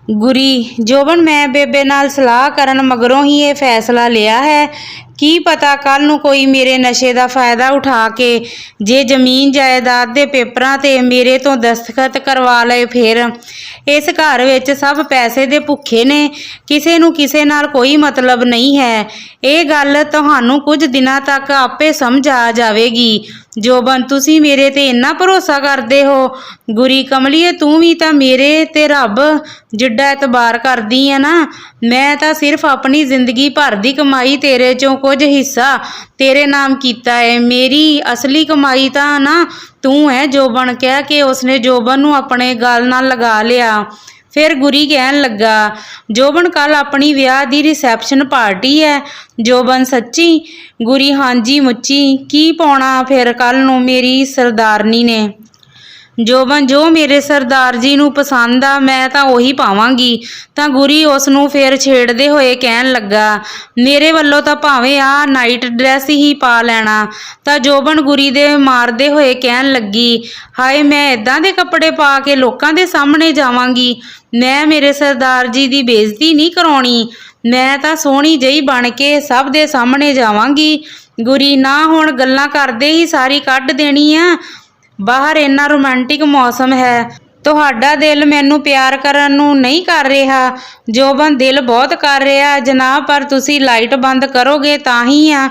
गुरी जोबन मैं बेबे नाल सलाह करन मगरों ही ये फैसला लिया है। की पता कल नूं कोई मेरे नशे का फायदा उठा के जे जमीन जायदाद के पेपरां ते मेरे तो दस्तखत करवा लए फिर इस घर विच सब पैसे दे भुखे ने, किसे नूं किसे नाल कोई मतलब नहीं है। ये गल तुहानूं कुछ दिनां तक आपे समझ आ जावेगी। जोबन तुसी मेरे ते इन्ना भरोसा करदे हो। गुरी कमलीए तू भी तां मेरे ते रब जिड्डा एतबार करदी है ना। मैं तां सिर्फ अपनी जिंदगी भर दी कमाई तेरे चों कुछ हिस्सा तेरे नाम कीता है। मेरी असली कमाई तां ना तू है। जोबन कह के उसने जोबन नूं अपने गल नाल लगा लिया। फिर गुरी कहन लगा, जोबन कल अपनी ब्याह दी रिसैप्शन पार्टी है। जोबन सच्ची? गुरी हाँ जी मुच्ची। की पाउणा फिर कल नूं मेरी सरदारनी ने? जोबन जो मेरे सरदार जी नूं पसंद आ मैं तां ओही पावांगी। तां गुरी उस नूं फिर छेड़दे होए कहन लगा, मेरे वल्लों तां भावें आ नाइट ड्रैस ही पा लैणा। तां जोबन गुरी दे मारदे होए कहन लगी, हाय मैं इदां दे कपड़े पा के लोकां दे सामने जावांगी। मैं मेरे सरदार जी दी बेइज्जती नहीं कराउणी। मैं तां सोहणी जही बण के सब दे सामने जावांगी। गुरी ना हुण गल्लां करदे ही सारी कढ देणी आ। बाहर इन्ना रोमांटिक मौसम है, तुहाडा दिल मैनू प्यार करन नूं नहीं कर रहा। जोबन दिल बहुत कर रहा जनाब, पर तुसी लाइट बंद करोगे तां ही आ।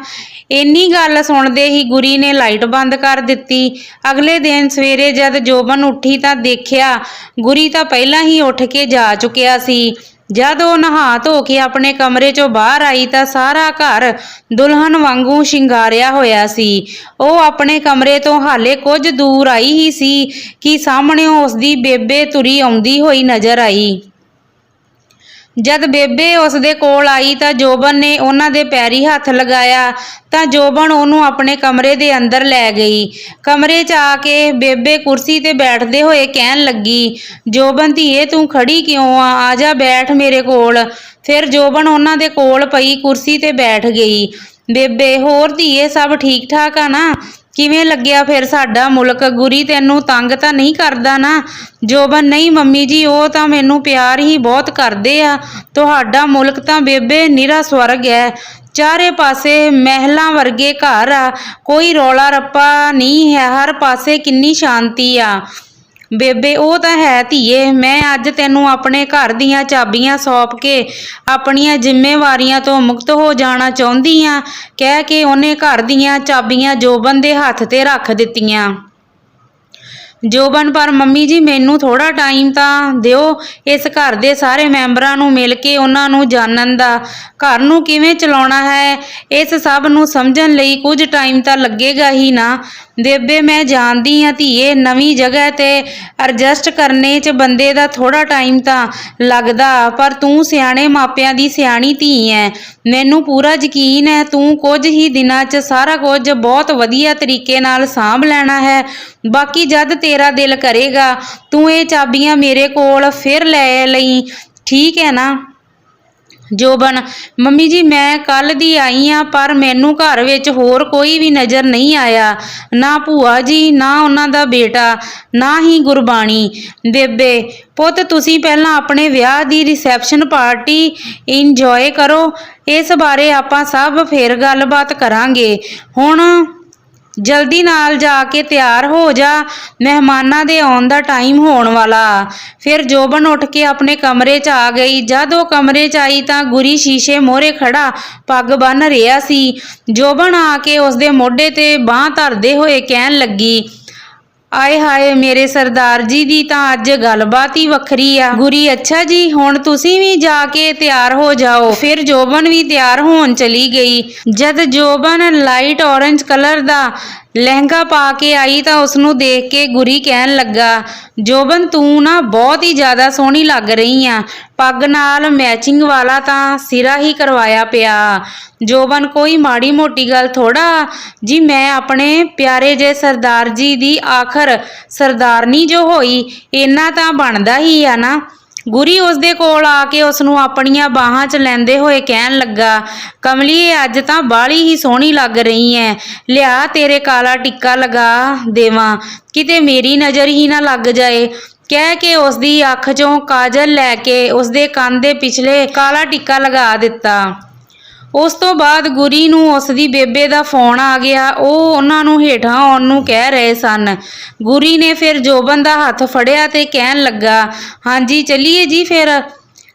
इन्नी गल सुणदे ही गुरी ने लाइट बंद कर दित्ती। अगले दिन सवेरे जद जोबन उठी तां देखिया गुरी तां पहलां ही उठ के जा चुकिया सी। जद वो नहा धो के अपने कमरे चों बाहर आई तां सारा घर दुल्हन वांगू शिंगारिया होया सी। वो अपने कमरे तो हाले कुछ दूर आई ही सी कि सामने उसदी बेबे तुरी आउंदी होई नजर आई। जद बेबे उसदे कोल आई तां जोबन ने उन्हां दे पैरी हथ लगाया तां जोबन उहनूं अपने कमरे दे अंदर लै गई। कमरे च आके बेबे कुर्सी ते बैठदे होए कहन लगी, जोबन धीए तू खड़ी क्यों आ जा बैठ मेरे कोल। फिर जोबन उन्हां दे कोल पई कुर्सी ते बैठ गई। बेबे होर धीए सब ठीक ठाक आ ना? किवें लग्गिया फिर साडा मुल्क? गुरी तैनूं तंग तां नहीं करदा ना? जोबन नहीं मम्मी जी वो तां मैनूं प्यार ही बहुत करदे आ। तुहाडा मुल्क तां बेबे निरा स्वर्ग है। चारे पासे महलां वर्गे घर आ, कोई रौला रप्पा नहीं है, हर पासे किन्नी शांति आ। बेबे वो तां है धीए, मैं अज तैनूं अपने घर दीयां चाबियां सौंप के अपनियां जिम्मेवारियां तो मुक्त हो जाना चाहुंदी आ, कह के उहने घर दीयां चाबियां जोबन दे हथ ते रख दित्तियां। जोबन पर मम्मी जी मैनू थोड़ा टाइम तां दिओ इस घर दे सारे मैंबरां नूं मिल के उन्हां नूं जानन दा, घर नूं किवें चलाउणा है इस सब नूं समझण लई कुछ टाइम तां लगेगा ही ना। बेबे मैं जानदी आ धीए, नवीं जगह ते एडजस्ट करने च बंदे दा थोड़ा टाइम तां लगदा, पर तू सियाणे मापियां दी सियाणी धी है। मैनू पूरा यकीन है तू कुछ ही दिनां च सारा कुछ बहुत वधिया तरीके नाल सांभ लैणा है। बाकी जद तेरा दिल करेगा तू ये चाबियां मेरे कोल फिर लै लई, ठीक है ना? जोबन मम्मी जी मैं कल दी आई हाँ, पर मैनू घर विच होर कोई भी नज़र नहीं आया, ना भूआ जी ना उन्हां दा बेटा ना ही गुरबाणी। बेबे पुत तुसी पहलां अपने विआह दी रिसैप्शन पार्टी इंजॉय करो, इस बारे आपां सब फिर गलबात करांगे। हुण जल्दी नाल जाके तैयार हो जा, मेहमानां दे आउण दा टाइम होण वाला। फिर जोबन उठ के अपने कमरे च आ गई। जद वो कमरे च आई तां गुरी शीशे मोहरे खड़ा पग बन रिहा सी। जोबन आके उसदे मोढे ते बांह धरदे होए कहन लगी, आए हाय मेरे सरदार जी दी तां अज गलबात ही वखरी आ। गुरी अच्छा जी हुण तुसी भी जाके तैयार हो जाओ। फिर जोबन भी तैयार होण चली गई। जद जोबन लाइट ऑरेंज कलर दा लहंगा पा के आई तां उसनूं देख के गुरी कहन लगा, जोबन तू ना बहुत ही ज़्यादा सोहनी लग रही आ, पग नाल मैचिंग वाला तां सिरा ही करवाया पिया। जोबन कोई माड़ी मोटी गल थोड़ा जी, मैं अपने प्यारे जे सरदार जी दी आखर सरदारनी जो होई इन्ना तां बनदा ही आ ना। गुरी उसदे कोल आके उसनूं अपणियां बाहां च लैंदे होए कहन लगा, कमलीए अज तां बाहली ही सोहनी लग रही है, लिया तेरे काला टिक्का लगा देवां, किते मेरी नज़र ही ना लग जाए। ਕਹਿ ਕੇ ਉਸ ਦੀ ਅੱਖ 'ਚੋਂ ਕਾਜਲ ਲੈ ਕੇ ਉਸ ਦੇ ਕੰਨ ਦੇ ਪਿਛਲੇ ਕਾਲਾ ਟਿੱਕਾ ਲਗਾ ਦਿੱਤਾ। ਉਸ ਤੋਂ ਬਾਅਦ ਗੁਰੀ ਨੂੰ ਉਸ ਦੀ ਬੇਬੇ ਦਾ ਫੋਨ ਆ ਗਿਆ। ਉਹ ਉਹਨਾਂ ਨੂੰ ਹੇਠਾਂ ਆਉਣ ਨੂੰ ਕਹਿ ਰਹੇ ਸਨ। ਗੁਰੀ ਨੇ ਫਿਰ ਜੋਬਨ ਦਾ ਹੱਥ ਫੜਿਆ ਤੇ ਕਹਿਣ ਲੱਗਾ, ਹਾਂਜੀ ਚੱਲੀਏ ਜੀ ਫਿਰ।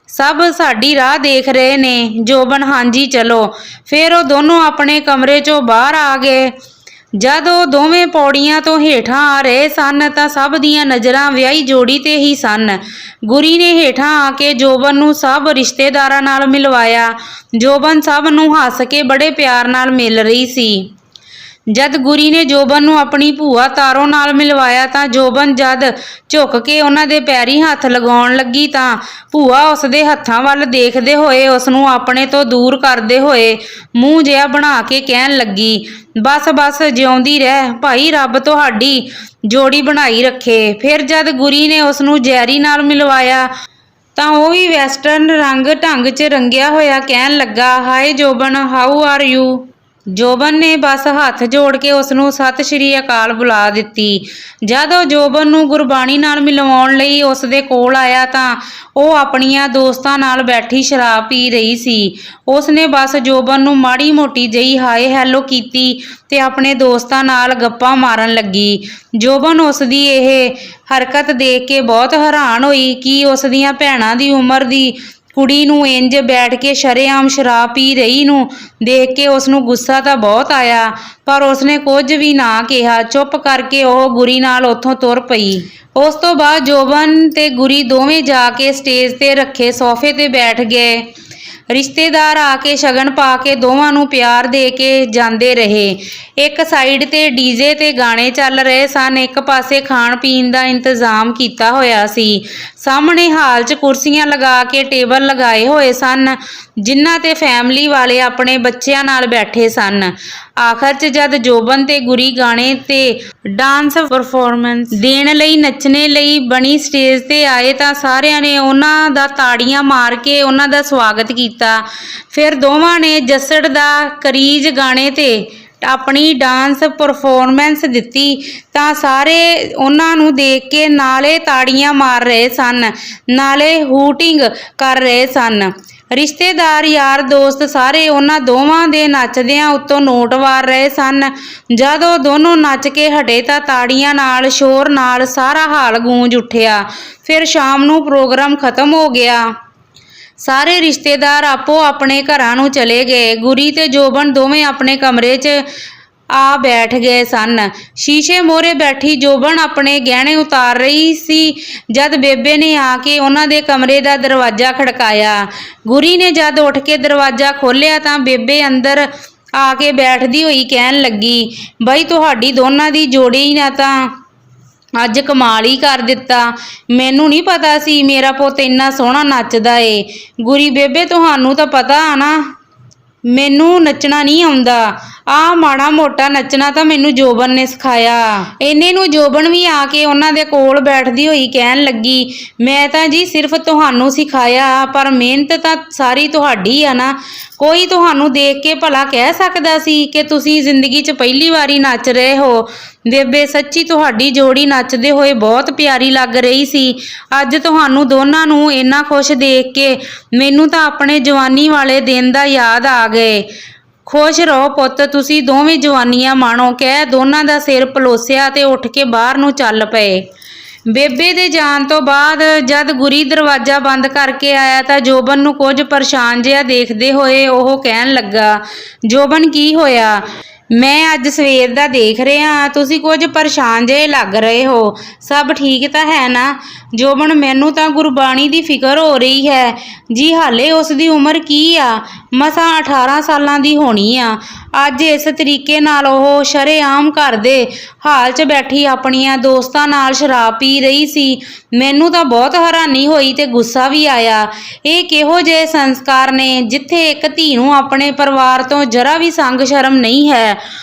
ਸਭ ਸਾਡੀ ਰਾਹ ਦੇਖ ਰਹੇ ਨੇ। ਜੋਬਨ, ਹਾਂਜੀ ਚਲੋ। ਫਿਰ ਉਹ ਦੋਨੋਂ ਆਪਣੇ ਕਮਰੇ 'ਚੋਂ ਬਾਹਰ ਆ ਗਏ। ਜਦ ਉਹ ਦੋਵੇਂ ਪੌੜੀਆਂ ਤੋਂ ਹੇਠਾਂ ਆ ਰਹੇ ਸਨ ਤਾਂ ਸਭ ਦੀਆਂ ਨਜ਼ਰਾਂ ਵਿਆਹੀ ਜੋੜੀ ਤੇ ਹੀ ਸਨ। ਗੁਰੀ ਨੇ ਹੇਠਾਂ ਆ ਕੇ ਜੋਬਨ ਨੂੰ ਸਭ ਰਿਸ਼ਤੇਦਾਰਾਂ ਨਾਲ ਮਿਲਵਾਇਆ। ਜੋਬਨ ਸਭ ਨੂੰ ਹੱਸ ਕੇ ਬੜੇ ਪਿਆਰ ਨਾਲ ਮਿਲ ਰਹੀ ਸੀ। ਜਦ ਗੁਰੀ ਨੇ ਜੋਬਨ ਨੂੰ ਆਪਣੀ ਭੂਆ ਤਾਰੋ ਨਾਲ ਮਿਲਵਾਇਆ ਤਾਂ ਜੋਬਨ ਜਦ ਝੁਕ ਕੇ ਉਹਨਾਂ ਦੇ ਪੈਰੀਂ ਹੱਥ ਲਗਾਉਣ ਲੱਗੀ ਤਾਂ ਭੂਆ ਉਸ ਦੇ ਹੱਥਾਂ ਵੱਲ ਦੇਖਦੇ ਹੋਏ ਉਸ ਨੂੰ ਆਪਣੇ ਤੋਂ ਦੂਰ ਕਰਦੇ ਹੋਏ ਮੂੰਹ ਜਿਹਾ ਬਣਾ ਕੇ ਕਹਿਣ ਲੱਗੀ, ਬਸ ਬਸ ਜਿਉਂਦੀ ਰਹਿ ਭਾਈ, ਰੱਬ ਤੁਹਾਡੀ ਜੋੜੀ ਬਣਾਈ ਰੱਖੇ। ਫਿਰ ਜਦ ਗੁਰੀ ਨੇ ਉਸ ਨੂੰ ਜੈਰੀ ਨਾਲ ਮਿਲਵਾਇਆ ਤਾਂ ਉਹ ਵੀ ਵੈਸਟਰਨ ਰੰਗ ਢੰਗ 'ਚ ਰੰਗਿਆ ਹੋਇਆ ਕਹਿਣ ਲੱਗਾ, ਹਾਏ ਜੋਬਨ, ਹਾਊ ਆਰ ਯੂ। ਜੋਬਨ ਨੇ ਬਸ ਹੱਥ ਜੋੜ ਕੇ ਉਸ ਨੂੰ ਸਤਿ ਸ਼੍ਰੀ ਅਕਾਲ ਬੁਲਾ ਦਿੱਤੀ। ਜਦ ਉਹ ਜੋਬਨ ਨੂੰ ਗੁਰਬਾਣੀ ਨਾਲ ਮਿਲਵਾਉਣ ਲਈ ਉਸ ਦੇ ਕੋਲ ਆਇਆ ਤਾਂ ਉਹ ਆਪਣੀਆਂ ਦੋਸਤਾਂ ਨਾਲ ਬੈਠੀ ਸ਼ਰਾਬ ਪੀ ਰਹੀ ਸੀ। ਉਸ ਨੇ ਬਸ ਜੋਬਨ ਨੂੰ ਮਾੜੀ ਮੋਟੀ ਜਿਹੀ ਹਾਏ ਹੈਲੋ ਕੀਤੀ ਤੇ ਆਪਣੇ ਦੋਸਤਾਂ ਨਾਲ ਗੱਪਾਂ ਮਾਰਨ ਲੱਗੀ। ਜੋਬਨ ਉਸ ਦੀ ਇਹ ਹਰਕਤ ਦੇਖ ਕੇ ਬਹੁਤ ਹੈਰਾਨ ਹੋਈ ਕਿ ਉਸ ਦੀਆਂ ਭੈਣਾਂ ਦੀ ਉਮਰ ਦੀ ਕੁੜੀ ਨੂੰ ਇੰਜ ਬੈਠ ਕੇ ਸ਼ਰੇਆਮ ਸ਼ਰਾਬ ਪੀ ਰਹੀ ਨੂੰ ਦੇਖ ਕੇ ਉਸ ਨੂੰ ਗੁੱਸਾ ਤਾਂ ਬਹੁਤ ਆਇਆ, ਪਰ ਉਸਨੇ ਕੁਝ ਵੀ ਨਾ ਕਿਹਾ। ਚੁੱਪ ਕਰਕੇ ਉਹ ਗੁਰੀ ਨਾਲ ਉੱਥੋਂ ਤੁਰ ਪਈ। ਉਸ ਤੋਂ ਬਾਅਦ ਜੋਬਨ ਤੇ ਗੁਰੀ ਦੋਵੇਂ ਜਾ ਕੇ ਸਟੇਜ ਤੇ ਰੱਖੇ ਸੋਫੇ ਤੇ ਬੈਠ ਗਏ। ਰਿਸ਼ਤੇਦਾਰ ਆ ਕੇ ਸ਼ਗਨ ਪਾ ਕੇ ਦੋਵਾਂ ਨੂੰ ਪਿਆਰ ਦੇ ਕੇ ਜਾਂਦੇ ਰਹੇ। ਇੱਕ ਸਾਈਡ ਤੇ ਡੀਜੇ ਤੇ ਗਾਣੇ ਚੱਲ ਰਹੇ ਸਨ, ਇੱਕ ਪਾਸੇ ਖਾਣ ਪੀਣ ਦਾ ਇੰਤਜ਼ਾਮ ਕੀਤਾ ਹੋਇਆ ਸੀ। ਸਾਹਮਣੇ ਹਾਲ 'ਚ ਕੁਰਸੀਆਂ ਲਗਾ ਕੇ ਟੇਬਲ ਲਗਾਏ ਹੋਏ ਸਨ ਜਿਨ੍ਹਾਂ ਤੇ ਫੈਮਿਲੀ ਵਾਲੇ ਆਪਣੇ ਬੱਚਿਆਂ ਨਾਲ ਬੈਠੇ ਸਨ। ਆਖਰ 'ਚ ਜਦ ਜੋਬਨ ਤੇ ਗੁਰੀ ਗਾਣੇ ਤੇ ਡਾਂਸ ਪਰਫਾਰਮੈਂਸ ਦੇਣ ਲਈ ਨੱਚਣੇ ਲਈ ਬਣੀ ਸਟੇਜ ਤੇ ਆਏ ਤਾਂ ਸਾਰਿਆਂ ਨੇ ਉਹਨਾਂ ਦਾ ਤਾੜੀਆਂ ਮਾਰ ਕੇ ਉਹਨਾਂ ਦਾ ਸਵਾਗਤ ਕੀਤਾ। ਫਿਰ ਦੋਵਾਂ ਨੇ ਜੱਸੜ ਦਾ ਕਰੀਜ਼ ਗਾਣੇ ਤੇ ਆਪਣੀ ਡਾਂਸ ਪਰਫਾਰਮੈਂਸ ਦਿੱਤੀ ਤਾਂ ਸਾਰੇ ਉਹਨਾਂ ਨੂੰ ਦੇਖ ਕੇ ਨਾਲੇ ਤਾੜੀਆਂ ਮਾਰ ਰਹੇ ਸਨ ਨਾਲੇ ਹੂਟਿੰਗ ਕਰ ਰਹੇ ਸਨ। ਰਿਸ਼ਤੇਦਾਰ ਯਾਰ ਦੋਸਤ ਸਾਰੇ ਉਹਨਾਂ ਦੋਵਾਂ ਦੇ ਨੱਚਦਿਆਂ ਉੱਤੋਂ ਨੋਟ ਵਾਰ ਰਹੇ ਸਨ। ਜਦ ਉਹ ਦੋਨੋਂ ਨੱਚ ਕੇ ਹਟੇ ਤਾਂ ਤਾੜੀਆਂ ਨਾਲ ਸ਼ੋਰ ਨਾਲ ਸਾਰਾ ਹਾਲ ਗੂੰਜ ਉੱਠਿਆ। ਫਿਰ ਸ਼ਾਮ ਨੂੰ ਪ੍ਰੋਗਰਾਮ ਖਤਮ ਹੋ ਗਿਆ। ਸਾਰੇ ਰਿਸ਼ਤੇਦਾਰ ਆਪੋ ਆਪਣੇ ਘਰਾਂ ਨੂੰ ਚਲੇ ਗਏ। ਗੁਰੀ ਤੇ ਜੋਬਨ ਦੋਵੇਂ ਆਪਣੇ ਕਮਰੇ 'ਚ ਆ ਬੈਠ ਗਏ ਸਨ। ਸ਼ੀਸ਼ੇ ਮੂਹਰੇ ਬੈਠੀ ਜੋਬਨ ਆਪਣੇ ਗਹਿਣੇ ਉਤਾਰ ਰਹੀ ਸੀ ਜਦ ਬੇਬੇ ਨੇ ਆ ਕੇ ਉਹਨਾਂ ਦੇ ਕਮਰੇ ਦਾ ਦਰਵਾਜ਼ਾ ਖੜਕਾਇਆ। ਗੁਰੀ ਨੇ ਜਦ ਉੱਠ ਕੇ ਦਰਵਾਜ਼ਾ ਖੋਲ੍ਹਿਆ ਤਾਂ ਬੇਬੇ ਅੰਦਰ ਆ ਕੇ ਬੈਠਦੀ ਹੋਈ ਕਹਿਣ ਲੱਗੀ, ਬਈ ਤੁਹਾਡੀ ਦੋਨਾਂ ਦੀ ਜੋੜੀ ਨੇ ਤਾਂ ਅੱਜ ਕਮਾਲ ਹੀ ਕਰ ਦਿੱਤਾ। ਮੈਨੂੰ ਨਹੀਂ ਪਤਾ ਸੀ ਮੇਰਾ ਪੁੱਤ ਇੰਨਾ ਸੋਹਣਾ ਨੱਚਦਾ ਏ। ਗੁਰੀ, ਬੇਬੇ ਤੁਹਾਨੂੰ ਤਾਂ ਪਤਾ ਆ ਨਾ ਮੈਨੂੰ ਨੱਚਣਾ ਨਹੀਂ ਆਉਂਦਾ। ਆ ਮਾੜਾ ਮੋਟਾ ਨੱਚਣਾ ਤਾਂ ਮੈਨੂੰ ਜੋਬਨ ਨੇ ਸਿਖਾਇਆ। ਇੰਨੇ ਨੂੰ ਜੋਬਨ ਵੀ ਆ ਕੇ ਉਹਨਾਂ ਦੇ ਕੋਲ ਬੈਠਦੀ ਹੋਈ ਕਹਿਣ ਲੱਗੀ, ਮੈਂ ਤਾਂ ਜੀ ਸਿਰਫ ਤੁਹਾਨੂੰ ਸਿਖਾਇਆ, ਪਰ ਮਿਹਨਤ ਤਾਂ ਸਾਰੀ ਤੁਹਾਡੀ ਆ ਨਾ। ਕੋਈ ਤੁਹਾਨੂੰ ਦੇਖ ਕੇ ਭਲਾ ਕਹਿ ਸਕਦਾ ਸੀ ਕਿ ਤੁਸੀਂ ਜ਼ਿੰਦਗੀ 'ਚ ਪਹਿਲੀ ਵਾਰੀ ਨੱਚ ਰਹੇ ਹੋ। ਬੇਬੇ, ਸੱਚੀ ਤੁਹਾਡੀ ਜੋੜੀ ਨੱਚਦੇ ਹੋਏ ਬਹੁਤ ਪਿਆਰੀ ਲੱਗ ਰਹੀ ਸੀ। ਅੱਜ ਤੁਹਾਨੂੰ ਦੋਨਾਂ ਨੂੰ ਇੰਨਾ ਖੁਸ਼ ਦੇਖ ਕੇ ਮੈਨੂੰ ਤਾਂ ਆਪਣੇ ਜਵਾਨੀ ਵਾਲੇ ਦਿਨ ਦਾ ਯਾਦ ਆ ਗਏ। ਖੁਸ਼ ਰਹੋ ਪੁੱਤ, ਤੁਸੀਂ ਦੋਵੇਂ ਜਵਾਨੀਆਂ ਮਾਣੋ, ਕਹਿ ਦੋਨਾਂ ਦਾ ਸਿਰ ਪਲੋਸਿਆ ਤੇ ਉੱਠ ਕੇ ਬਾਹਰ ਨੂੰ ਚੱਲ ਪਏ। ਬੇਬੇ ਦੇ ਜਾਣ ਤੋਂ ਬਾਅਦ ਜਦ ਗੁਰੀ ਦਰਵਾਜ਼ਾ ਬੰਦ ਕਰਕੇ ਆਇਆ ਤਾਂ ਜੋਬਨ ਨੂੰ ਕੁਝ ਪਰੇਸ਼ਾਨ ਜਿਹਾ ਦੇਖਦੇ ਹੋਏ ਉਹ ਕਹਿਣ ਲੱਗਾ, ਜੋਬਨ ਕੀ ਹੋਇਆ? ਮੈਂ ਅੱਜ ਸਵੇਰ ਦਾ ਦੇਖ ਰਿਹਾ, ਤੁਸੀਂ ਕੁਝ ਪਰੇਸ਼ਾਨ ਜਿਹੇ ਲੱਗ ਰਹੇ ਹੋ। ਸਭ ਠੀਕ ਤਾਂ ਹੈ ਨਾ? ਜੋਬਨ, ਮੈਨੂੰ ਤਾਂ ਗੁਰਬਾਣੀ ਦੀ ਫਿਕਰ ਹੋ ਰਹੀ ਹੈ ਜੀ। ਹਾਲੇ ਉਸ ਦੀ ਉਮਰ ਕੀ ਆ? ਮਸਾਂ 18 ਸਾਲਾਂ ਦੀ ਹੋਣੀ ਆ। ਅੱਜ ਇਸ ਤਰੀਕੇ ਨਾਲ ਉਹ ਸ਼ਰੇਆਮ ਘਰ ਦੇ ਹਾਲ 'ਚ ਬੈਠੀ ਆਪਣੀਆਂ ਦੋਸਤਾਂ ਨਾਲ ਸ਼ਰਾਬ ਪੀ ਰਹੀ ਸੀ। ਮੈਨੂੰ ਤਾਂ ਬਹੁਤ ਹੈਰਾਨੀ ਹੋਈ ਤੇ ਗੁੱਸਾ ਵੀ ਆਇਆ। ਇਹ ਕਿਹੋ ਜਿਹੇ ਸੰਸਕਾਰ ਨੇ ਜਿੱਥੇ ਇੱਕ ਧੀ ਨੂੰ ਆਪਣੇ ਪਰਿਵਾਰ ਤੋਂ ਜਰਾ ਵੀ ਸੰਗ ਸ਼ਰਮ ਨਹੀਂ ਹੈ।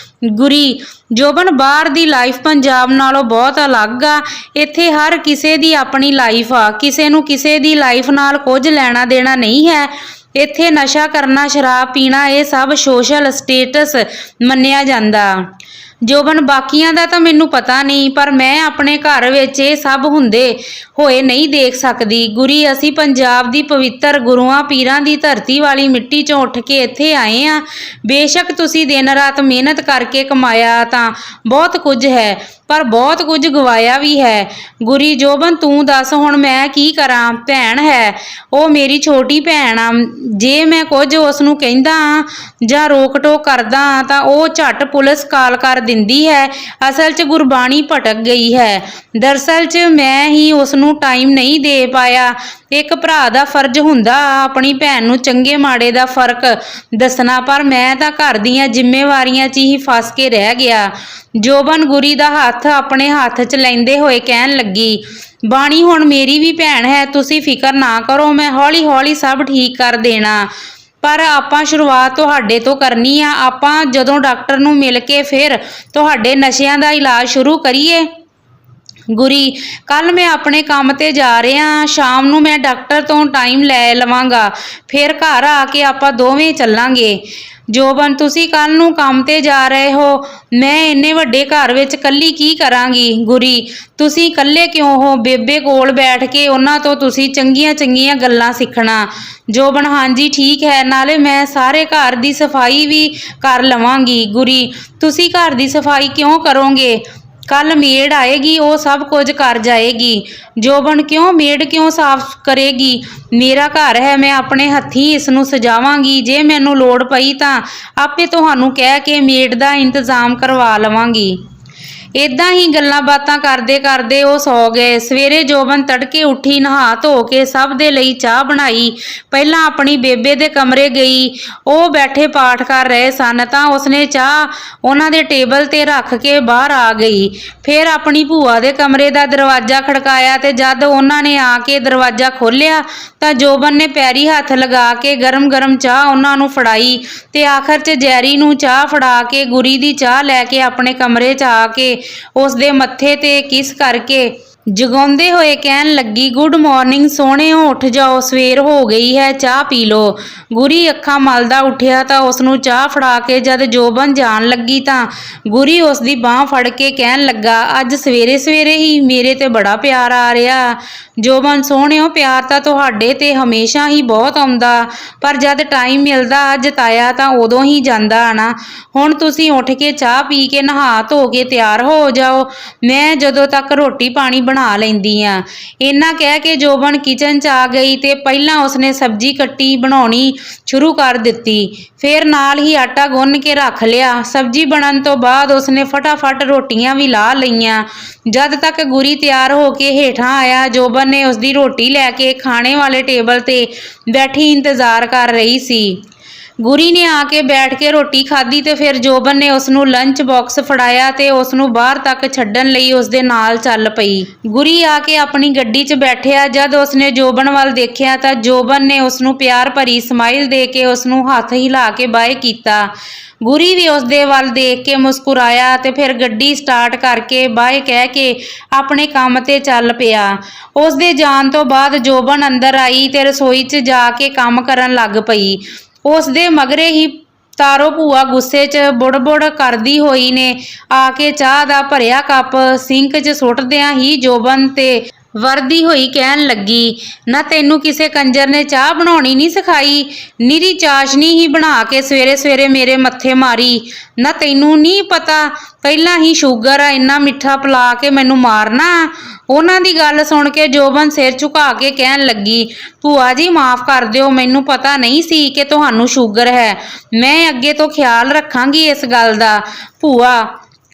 ਗੁਰੀ, ਜੋਬਨ, ਬਾਹਰ ਦੀ ਲਾਈਫ ਪੰਜਾਬ ਨਾਲੋਂ ਬਹੁਤ ਅਲੱਗ ਆ। ਇੱਥੇ ਹਰ ਕਿਸੇ ਦੀ ਆਪਣੀ ਲਾਈਫ ਆ। ਕਿਸੇ ਨੂੰ ਕਿਸੇ ਦੀ ਲਾਈਫ ਨਾਲ ਕੁਝ ਲੈਣਾ ਦੇਣਾ ਨਹੀਂ ਹੈ। ਇੱਥੇ ਨਸ਼ਾ ਕਰਨਾ, ਸ਼ਰਾਬ ਪੀਣਾ, ਇਹ ਸਭ ਸੋਸ਼ਲ ਸਟੇਟਸ ਮੰਨਿਆ ਜਾਂਦਾ। ਜੋਬਨ ਬਾਕੀਆਂ ਦਾ ਤਾਂ ਮੈਨੂੰ ਪਤਾ ਨਹੀਂ, ਪਰ ਮੈਂ ਆਪਣੇ ਘਰ ਵਿੱਚ ਇਹ ਸਭ ਹੁੰਦੇ ਹੋਏ ਨਹੀਂ ਦੇਖ ਸਕਦੀ। ਗੁਰੀ, ਅਸੀਂ ਪੰਜਾਬ ਦੀ ਪਵਿੱਤਰ ਗੁਰੂਆਂ ਪੀਰਾਂ ਦੀ ਧਰਤੀ ਵਾਲੀ ਮਿੱਟੀ 'ਚੋਂ ਉੱਠ ਕੇ ਇੱਥੇ ਆਏ ਆ। ਬੇਸ਼ੱਕ ਤੁਸੀਂ ਦਿਨ ਰਾਤ ਮਿਹਨਤ ਕਰਕੇ ਕਮਾਇਆ ਤਾਂ ਬਹੁਤ ਕੁਝ ਹੈ, ਪਰ ਬਹੁਤ ਕੁਝ ਗਵਾਇਆ ਵੀ ਹੈ। ਗੁਰੀ, ਜੋਬਨ ਤੂੰ ਦੱਸ ਹੁਣ ਮੈਂ ਕੀ ਕਰਾਂ? ਭੈਣ ਹੈ, ਉਹ ਮੇਰੀ ਛੋਟੀ ਭੈਣ ਆ। ਜੇ ਮੈਂ ਕੁਝ ਉਸ ਨੂੰ ਕਹਿੰਦਾ ਜਾਂ ਰੋਕ ਟੋਕ ਕਰਦਾ ਤਾਂ ਉਹ ਝੱਟ ਪੁਲਿਸ ਕਾਲ ਕਰ ਦਿੰਦੀ ਹੈ। ਅਸਲ 'ਚ ਗੁਰਬਾਣੀ ਭਟਕ ਗਈ ਹੈ। ਦਰਅਸਲ 'ਚ ਮੈਂ ਹੀ ਉਸ ਨੂੰ ਟਾਈਮ ਨਹੀਂ ਦੇ ਪਾਇਆ। ਇੱਕ ਭਰਾ ਦਾ ਫਰਜ਼ ਹੁੰਦਾ ਆਪਣੀ ਭੈਣ ਨੂੰ ਚੰਗੇ ਮਾੜੇ ਦਾ ਫਰਕ ਦੱਸਣਾ, ਪਰ ਮੈਂ ਤਾਂ ਘਰ ਦੀਆਂ ਜ਼ਿੰਮੇਵਾਰੀਆਂ 'ਚ ਹੀ ਫਸ ਕੇ ਰਹਿ ਗਿਆ। ਜੋਬਨ ਗੁਰੀ ਦਾ ਹੱਥ ਆਪਣੇ ਹੱਥ 'ਚ ਲੈਂਦੇ ਹੋਏ ਕਹਿਣ ਲੱਗੀ, ਬਾਣੀ ਹੁਣ ਮੇਰੀ ਵੀ ਭੈਣ ਹੈ, ਤੁਸੀਂ ਫਿਕਰ ਨਾ ਕਰੋ, ਮੈਂ ਹੌਲੀ ਹੌਲੀ ਸਭ ਠੀਕ ਕਰ ਦੇਣਾ। ਪਰ ਆਪਾਂ ਸ਼ੁਰੂਆਤ ਤੁਹਾਡੇ ਤੋਂ ਕਰਨੀ ਆ। ਆਪਾਂ ਜਦੋਂ ਡਾਕਟਰ ਨੂੰ ਮਿਲ ਕੇ ਫਿਰ ਤੁਹਾਡੇ ਨਸ਼ਿਆਂ ਦਾ ਇਲਾਜ ਸ਼ੁਰੂ ਕਰੀਏ। ਗੁਰੀ, ਕੱਲ ਮੈਂ ਆਪਣੇ ਕੰਮ ਤੇ ਜਾ ਰਿਹਾ, ਸ਼ਾਮ ਨੂੰ ਮੈਂ ਡਾਕਟਰ ਤੋਂ ਟਾਈਮ ਲੈ ਲਵਾਂਗਾ, ਫਿਰ ਘਰ ਆ ਕੇ ਆਪਾਂ ਦੋਵੇਂ ਚੱਲਾਂਗੇ। ਜੋਬਨ, ਤੁਸੀਂ ਕੱਲ ਨੂੰ ਕੰਮ ਤੇ ਜਾ ਰਹੇ ਹੋ, ਮੈਂ ਇੰਨੇ ਵੱਡੇ ਘਰ ਵਿੱਚ ਇਕੱਲੀ ਕੀ ਕਰਾਂਗੀ? ਗੁਰੀ, ਤੁਸੀਂ ਇਕੱਲੇ ਕਿਉਂ ਹੋ? ਬੇਬੇ ਕੋਲ ਬੈਠ ਕੇ ਉਹਨਾਂ ਤੋਂ ਤੁਸੀਂ ਚੰਗੀਆਂ ਚੰਗੀਆਂ ਗੱਲਾਂ ਸਿੱਖਣਾ। ਜੋਬਨ, ਹਾਂਜੀ ਠੀਕ ਹੈ, ਨਾਲੇ ਮੈਂ ਸਾਰੇ ਘਰ ਦੀ ਸਫਾਈ ਵੀ ਕਰ ਲਵਾਂਗੀ। ਗੁਰੀ, ਤੁਸੀਂ ਘਰ ਦੀ ਸਫਾਈ ਕਿਉਂ ਕਰੋਗੇ? ਕੱਲ ਮੇਡ ਆਏਗੀ, ਉਹ ਸਭ ਕੁਝ ਕਰ ਜਾਏਗੀ। ਜੋਬਨ, ਕਿਉਂ ਮੇਡ ਕਿਉਂ ਸਾਫ਼ ਕਰੇਗੀ? ਮੇਰਾ ਘਰ ਹੈ, ਮੈਂ ਆਪਣੇ ਹੱਥੀਂ ਇਸ ਨੂੰ ਸਜਾਵਾਂਗੀ। ਜੇ ਮੈਨੂੰ ਲੋੜ ਪਈ ਤਾਂ ਆਪੇ ਤੁਹਾਨੂੰ ਕਹਿ ਕੇ ਮੇਡ ਦਾ ਇੰਤਜ਼ਾਮ ਕਰਵਾ ਲਵਾਂਗੀ। ਇਦਾਂ ਹੀ ਗੱਲਾਂ ਬਾਤਾਂ ਕਰਦੇ ਕਰਦੇ ਉਹ ਸੌ ਗਏ। ਸਵੇਰੇ ਜੋਬਨ ਤੜਕੇ ਉੱਠੀ, ਨਹਾ ਧੋ ਕੇ ਸਭ ਦੇ ਲਈ ਚਾਹ ਬਣਾਈ। ਪਹਿਲਾਂ ਆਪਣੀ ਬੇਬੇ ਦੇ ਕਮਰੇ ਗਈ, ਉਹ ਬੈਠੇ ਪਾਠ ਕਰ ਰਹੇ ਸਨ ਤਾਂ ਉਸਨੇ ਚਾਹ ਉਹਨਾਂ ਦੇ ਟੇਬਲ ਤੇ ਰੱਖ ਕੇ ਬਾਹਰ ਆ ਗਈ। ਫਿਰ ਆਪਣੀ ਭੂਆ ਦੇ ਕਮਰੇ ਦਾ ਦਰਵਾਜ਼ਾ ਖੜਕਾਇਆ ਤੇ ਜਦ ਉਹਨਾਂ ਨੇ ਆ ਕੇ ਦਰਵਾਜ਼ਾ ਖੋਲ੍ਹਿਆ ਤਾਂ ਜੋਬਨ ਨੇ ਪੈਰੀ ਹੱਥ ਲਗਾ ਕੇ ਗਰਮ ਗਰਮ ਚਾਹ ਉਹਨਾਂ ਨੂੰ ਫੜਾਈ ਤੇ ਆਖਰ 'ਚ ਜੈਰੀ ਨੂੰ ਚਾਹ ਫੜਾ ਕੇ ਗੁਰੀ ਦੀ ਚਾਹ ਲੈ ਕੇ ਆਪਣੇ ਕਮਰੇ 'ਚ ਆ ਕੇ ਉਸ ਦੇ ਮੱਥੇ ਤੇ ਕਿਸ ਕਰਕੇ ਜਗਾਉਂਦੇ ਹੋਏ ਕਹਿਣ ਲੱਗੀ, ਗੁੱਡ ਮਾਰਨਿੰਗ ਸੋਹਣਿਓ, ਉੱਠ ਜਾਓ, ਸਵੇਰ ਹੋ ਗਈ ਹੈ, ਚਾਹ ਪੀ ਲਓ। ਗੁਰੀ ਅੱਖਾਂ ਮਲਦਾ ਉੱਠਿਆ ਤਾਂ ਉਸ ਨੂੰ ਚਾਹ ਫੜਾ ਕੇ ਜਦ ਜੋਬਨ ਜਾਣ ਲੱਗੀ ਤਾਂ ਗੁਰੀ ਉਸ ਦੀ ਬਾਂਹ ਫੜ ਕੇ ਕਹਿਣ ਲੱਗਾ, ਅੱਜ ਸਵੇਰੇ ਸਵੇਰੇ ਹੀ ਮੇਰੇ ਤੇ ਬੜਾ ਪਿਆਰ ਆ ਰਿਹਾ। ਜੋਬਨ, ਸੋਹਣਿਓ, ਪਿਆਰ ਤਾਂ ਤੁਹਾਡੇ ਤੇ ਹਮੇਸ਼ਾ ਹੀ ਬਹੁਤ ਆਉਂਦਾ, ਪਰ ਜਦ ਟਾਈਮ ਮਿਲਦਾ ਜਤਾਇਆ ਤਾਂ ਉਦੋਂ ਹੀ ਜਾਂਦਾ ਨਾ। ਹੁਣ ਤੁਸੀਂ ਉੱਠ ਕੇ ਚਾਹ ਪੀ ਕੇ ਨਹਾ ਧੋ ਕੇ ਤਿਆਰ ਹੋ ਜਾਓ, ਮੈਂ ਜਦੋਂ ਤੱਕ ਰੋਟੀ ਪਾਣੀ ਬਣਾ ਲੈਂਦੀ ਆ। ਇੰਨਾ ਕਹਿ ਕੇ ਜੋਬਨ ਕਿਚਨ 'ਚ ਆ ਗਈ ਤੇ ਪਹਿਲਾਂ ਉਸਨੇ ਸਬਜ਼ੀ ਕੱਟੀ ਬਣਾਉਣੀ ਸ਼ੁਰੂ ਕਰ ਦਿੱਤੀ, ਫਿਰ ਨਾਲ ਹੀ ਆਟਾ ਗੁੰਨ ਕੇ ਰੱਖ ਲਿਆ। ਸਬਜ਼ੀ ਬਣਨ ਤੋਂ ਬਾਅਦ ਉਸਨੇ ਫਟਾਫਟ ਰੋਟੀਆਂ ਵੀ ਲਾ ਲਈਆਂ। ਜਦ ਤੱਕ ਗੁਰੀ ਤਿਆਰ ਹੋ ਕੇ ਹੇਠਾਂ ਆਇਆ, ਜੋਬਨ ਨੇ ਉਸਦੀ ਰੋਟੀ ਲੈ ਕੇ ਖਾਣੇ ਵਾਲੇ ਟੇਬਲ ਤੇ ਬੈਠੀ ਇੰਤਜ਼ਾਰ ਕਰ ਰਹੀ ਸੀ। ਗੁਰੀ ਨੇ ਆ ਕੇ ਬੈਠ ਕੇ ਰੋਟੀ ਖਾਧੀ ਤੇ ਫਿਰ ਜੋਬਨ ਨੇ ਉਸ ਨੂੰ ਲੰਚ ਬਾਕਸ ਫੜਾਇਆ ਤੇ ਉਸ ਨੂੰ ਬਾਹਰ ਤੱਕ ਛੱਡਣ ਲਈ ਉਸ ਦੇ ਨਾਲ ਚੱਲ ਪਈ। ਗੁਰੀ ਆ ਕੇ ਆਪਣੀ ਗੱਡੀ 'ਚ ਬੈਠਿਆ। ਜਦ ਉਸਨੇ ਜੋਬਨ ਵੱਲ ਦੇਖਿਆ ਤਾਂ ਜੋਬਨ ਨੇ ਉਸ ਨੂੰ ਪਿਆਰ ਭਰੀ ਸਮਾਈਲ ਦੇ ਕੇ ਉਸ ਨੂੰ ਹੱਥ ਹਿਲਾ ਕੇ ਬਾਏ ਕੀਤਾ। ਗੁਰੀ ਵੀ ਉਸ ਦੇ ਵੱਲ ਦੇਖ ਕੇ ਮੁਸਕਰਾਇਆ ਤੇ ਫਿਰ ਗੱਡੀ ਸਟਾਰਟ ਕਰਕੇ ਬਾਏ ਕਹਿ ਕੇ ਆਪਣੇ ਕੰਮ ਤੇ ਚੱਲ ਪਿਆ। ਉਸ ਦੇ ਜਾਣ ਤੋਂ ਬਾਅਦ ਜੋਬਨ ਅੰਦਰ ਆਈ ਤੇ ਰਸੋਈ 'ਚ ਜਾ ਕੇ ਕੰਮ ਕਰਨ ਲੱਗ ਪਈ। ਉਸ ਦੇ ਮਗਰੇ ਹੀ ਤਾਰੋ ਭੂਆ ਗੁੱਸੇ 'ਚ ਬੁੜ-ਬੁੜ ਕਰਦੀ ਹੋਈ ਨੇ ਆ ਕੇ ਚਾਹ ਦਾ ਭਰਿਆ ਕੱਪ ਸਿੰਕ 'ਚ ਸੁੱਟਦਿਆਂ ਹੀ ਜੋਬਨ ਤੇ ਵਰਦੀ ਹੋਈ ਕਹਿਣ ਲੱਗੀ, ਨਾ ਤੈਨੂੰ ਕਿਸੇ ਕੰਜਰ ਨੇ ਚਾਹ ਬਣਾਉਣੀ ਨਹੀਂ ਸਿਖਾਈ? ਨਿਰੀ ਚਾਸ਼ਨੀ ਹੀ ਬਣਾ ਕੇ ਸਵੇਰੇ ਸਵੇਰੇ ਮੇਰੇ ਮੱਥੇ ਮਾਰੀ। ਨਾ ਤੈਨੂੰ ਨਹੀਂ ਪਤਾ ਪਹਿਲਾਂ ਹੀ ਸ਼ੂਗਰ ਆ, ਇੰਨਾ ਮਿੱਠਾ ਪਿਲਾ ਕੇ ਮੈਨੂੰ ਮਾਰਨਾ? ਉਹਨਾਂ ਦੀ ਗੱਲ ਸੁਣ ਕੇ ਜੋਬਨ ਸਿਰ ਝੁਕਾ ਕੇ ਕਹਿਣ ਲੱਗੀ, ਭੂਆ ਜੀ ਮਾਫ਼ ਕਰ ਦਿਓ, ਮੈਨੂੰ ਪਤਾ ਨਹੀਂ ਸੀ ਕਿ ਤੁਹਾਨੂੰ ਸ਼ੂਗਰ ਹੈ। ਮੈਂ ਅੱਗੇ ਤੋਂ ਖਿਆਲ ਰੱਖਾਂਗੀ ਇਸ ਗੱਲ ਦਾ। ਭੂਆ,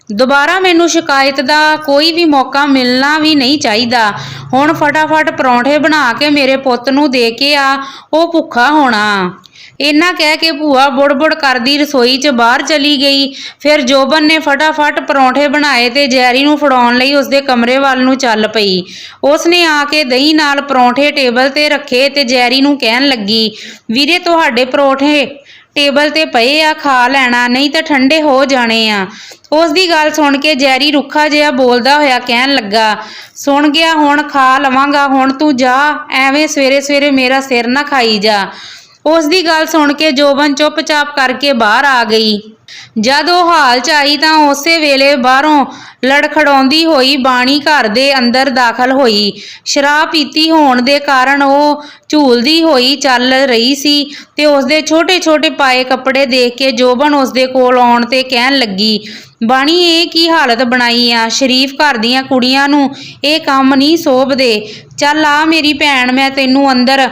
ਦੁਬਾਰਾ ਮੈਨੂੰ ਸ਼ਿਕਾਇਤ ਦਾ ਕੋਈ ਵੀ ਮੌਕਾ ਮਿਲਣਾ ਵੀ ਨਹੀਂ ਚਾਹੀਦਾ। ਹੁਣ ਫਟਾਫਟ ਪਰੌਂਠੇ ਬਣਾ ਕੇ ਮੇਰੇ ਪੁੱਤ ਨੂੰ ਦੇ ਕੇ ਆ, ਉਹ ਭੁੱਖਾ ਹੋਣਾ। ਇੰਨਾ ਕਹਿ ਕੇ ਭੂਆ ਬੁੜ-ਬੁੜ ਕਰਦੀ ਰਸੋਈ 'ਚ ਬਾਹਰ ਚਲੀ ਗਈ। ਫਿਰ ਜੋਬਨ ਨੇ ਫਟਾਫਟ ਪਰੌਂਠੇ ਬਣਾਏ ਤੇ ਜੈਰੀ ਨੂੰ ਫੜਾਉਣ ਲਈ ਉਸਦੇ ਕਮਰੇ ਵੱਲ ਨੂੰ ਚੱਲ ਪਈ। ਉਸਨੇ ਆ ਕੇ ਦਹੀਂ ਨਾਲ ਪਰੌਂਠੇ ਟੇਬਲ ਤੇ ਰੱਖੇ ਤੇ ਜੈਰੀ ਨੂੰ ਕਹਿਣ ਲੱਗੀ, ਵੀਰੇ ਤੁਹਾਡੇ ਪਰੌਂਠੇ ਟੇਬਲ ਤੇ ਪਏ ਆ, ਖਾ ਲੈਣਾ, ਨਹੀਂ ਤਾਂ ਠੰਡੇ ਹੋ ਜਾਣੇ ਆ। ਉਸ ਦੀ ਗੱਲ ਸੁਣ ਕੇ ਜੈਰੀ ਰੁੱਖਾ ਜਿਹਾ ਬੋਲਦਾ ਹੋਇਆ ਕਹਿਣ ਲੱਗਾ, ਸੁਣ ਗਿਆ, ਹੁਣ ਖਾ ਲਵਾਂਗਾ, ਹੁਣ ਤੂੰ ਜਾ, ਐਵੇਂ ਸਵੇਰੇ ਸਵੇਰੇ ਮੇਰਾ ਸਿਰ ਨਾ ਖਾਈ ਜਾ। ਉਸ ਦੀ ਗੱਲ ਸੁਣ ਕੇ ਜੋਬਨ ਚੁੱਪਚਾਪ ਕਰਕੇ ਬਾਹਰ ਆ ਗਈ। ਜਦ ਉਹ ਹਾਲ 'ਚ ਆਈ ਤਾਂ ਉਸੇ ਵੇਲੇ ਬਾਹਰੋਂ ਲੜਖੜਾਉਂਦੀ ਹੋਈ ਬਾਣੀ ਘਰ ਦੇ ਅੰਦਰ ਦਾਖਲ ਹੋਈ। ਸ਼ਰਾਬ ਪੀਤੀ ਹੋਣ ਦੇ ਕਾਰਨ ਉਹ ਝੂਲਦੀ ਹੋਈ ਚੱਲ ਰਹੀ ਸੀ ਤੇ ਉਸਦੇ ਛੋਟੇ-ਛੋਟੇ ਪਾਏ ਕੱਪੜੇ ਦੇਖ ਕੇ ਜੋਬਨ ਉਸਦੇ ਕੋਲ ਆਉਣ ਤੇ ਕਹਿਣ ਲੱਗੀ, ਬਾਣੀ ਇਹ ਕੀ ਹਾਲਤ ਬਣਾਈ ਆ? ਸ਼ਰੀਫ ਘਰ ਦੀਆਂ ਕੁੜੀਆਂ ਨੂੰ ਇਹ ਕੰਮ ਨਹੀਂ ਸੋਭਦੇ। ਚੱਲ ਆ ਮੇਰੀ ਭੈਣ, ਮੈਂ ਤੈਨੂੰ ਅੰਦਰ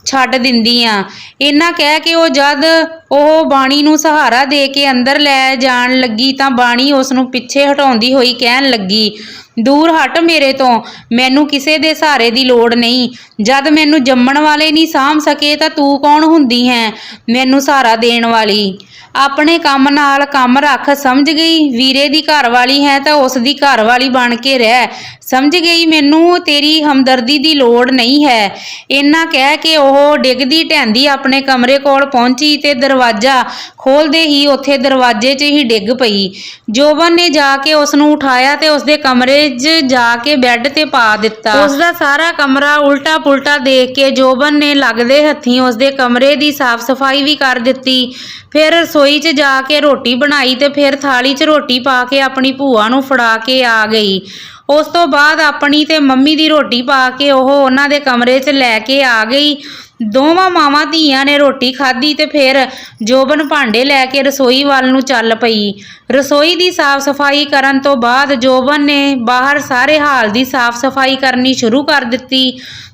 ਛੱਡ ਦਿੰਦੀ ਆ। ਇੰਨਾ ਕਹਿ ਕੇ ਜਦ ਉਹ ਬਾਣੀ ਨੂੰ ਸਹਾਰਾ ਦੇ ਕੇ ਅੰਦਰ ਲੈ ਜਾਣ ਲੱਗੀ ਤਾਂ ਬਾਣੀ ਉਸ ਨੂੰ ਪਿੱਛੇ ਹਟਾਉਂਦੀ ਹੋਈ ਕਹਿਣ ਲੱਗੀ, ਦੂਰ ਹਟ ਮੇਰੇ ਤੋਂ, ਮੈਨੂੰ ਕਿਸੇ ਦੇ ਸਹਾਰੇ ਦੀ ਲੋੜ ਨਹੀਂ। ਜਦ ਮੈਨੂੰ ਜੰਮਣ ਵਾਲੇ ਨਹੀਂ ਸਾਂਭ ਸਕੇ ਤਾਂ ਤੂੰ ਕੌਣ ਹੁੰਦੀ ਹੈ ਮੈਨੂੰ ਸਹਾਰਾ ਦੇਣ ਵਾਲੀ? ਆਪਣੇ ਕੰਮ ਨਾਲ ਕੰਮ ਰੱਖ, ਸਮਝ ਗਈ? ਵੀਰੇ ਦੀ ਘਰ ਵਾਲੀ ਹੈ ਤਾਂ ਉਸ ਦੀ ਘਰ ਵਾਲੀ ਬਣ ਕੇ ਰਹਿ, ਸਮਝ ਗਈ? ਮੈਨੂੰ ਤੇਰੀ ਹਮਦਰਦੀ ਦੀ ਲੋੜ ਨਹੀਂ ਹੈ। ਇੰਨਾ ਕਹਿ ਕੇ ਉਹ ਡਿੱਗਦੀ ਢਹਿੰਦੀ ਆਪਣੇ ਕਮਰੇ ਕੋਲ ਪਹੁੰਚੀ ਤੇ ਦਰਵਾਜ਼ਾ ਖੋਲ੍ਹਦੇ ਹੀ ਉੱਥੇ ਦਰਵਾਜ਼ੇ 'ਚ ਹੀ ਡਿੱਗ ਪਈ। ਜੋਬਨ ਨੇ ਜਾ ਕੇ ਉਸ ਨੂੰ ਉਠਾਇਆ ਤੇ ਉਸਦੇ ਕਮਰੇ 'ਚ ਜਾ ਕੇ ਬੈੱਡ ਤੇ ਪਾ ਦਿੱਤਾ। ਉਸਦਾ ਸਾਰਾ ਕਮਰਾ ਉਲਟਾ ਪੁਲਟਾ ਦੇਖ ਕੇ ਜੋਬਨ ਨੇ ਲੱਗਦੇ ਹੱਥੀਂ ਉਸਦੇ ਕਮਰੇ ਦੀ ਸਾਫ਼ ਸਫਾਈ ਵੀ ਕਰ ਦਿੱਤੀ। ਫਿਰ ਰਸੋਈ 'ਚ ਜਾ ਕੇ ਰੋਟੀ ਬਣਾਈ ਤੇ ਫਿਰ ਥਾਲੀ 'ਚ ਰੋਟੀ ਪਾ ਕੇ ਆਪਣੀ ਭੂਆ ਨੂੰ ਫੜਾ ਕੇ ਆ ਗਈ। ਉਸ ਤੋਂ ਬਾਅਦ ਆਪਣੀ ਤੇ ਮੰਮੀ ਦੀ ਰੋਟੀ ਪਾ ਕੇ ਉਹ ਉਹਨਾਂ ਦੇ ਕਮਰੇ 'ਚ ਲੈ ਕੇ ਆ ਗਈ। ਦੋਵਾਂ ਮਾਵਾਂ ਧੀਆਂ ਨੇ ਰੋਟੀ ਖਾਧੀ ਤੇ ਫਿਰ ਜੋਬਨ ਭਾਂਡੇ ਲੈ ਕੇ ਰਸੋਈ ਵੱਲ ਨੂੰ ਚੱਲ ਪਈ। ਰਸੋਈ ਦੀ ਸਾਫ਼ ਸਫਾਈ ਕਰਨ ਤੋਂ ਬਾਅਦ ਜੋਬਨ ਨੇ ਬਾਹਰ ਸਾਰੇ ਹਾਲ ਦੀ ਸਾਫ਼ ਸਫਾਈ ਕਰਨੀ ਸ਼ੁਰੂ ਕਰ ਦਿੱਤੀ।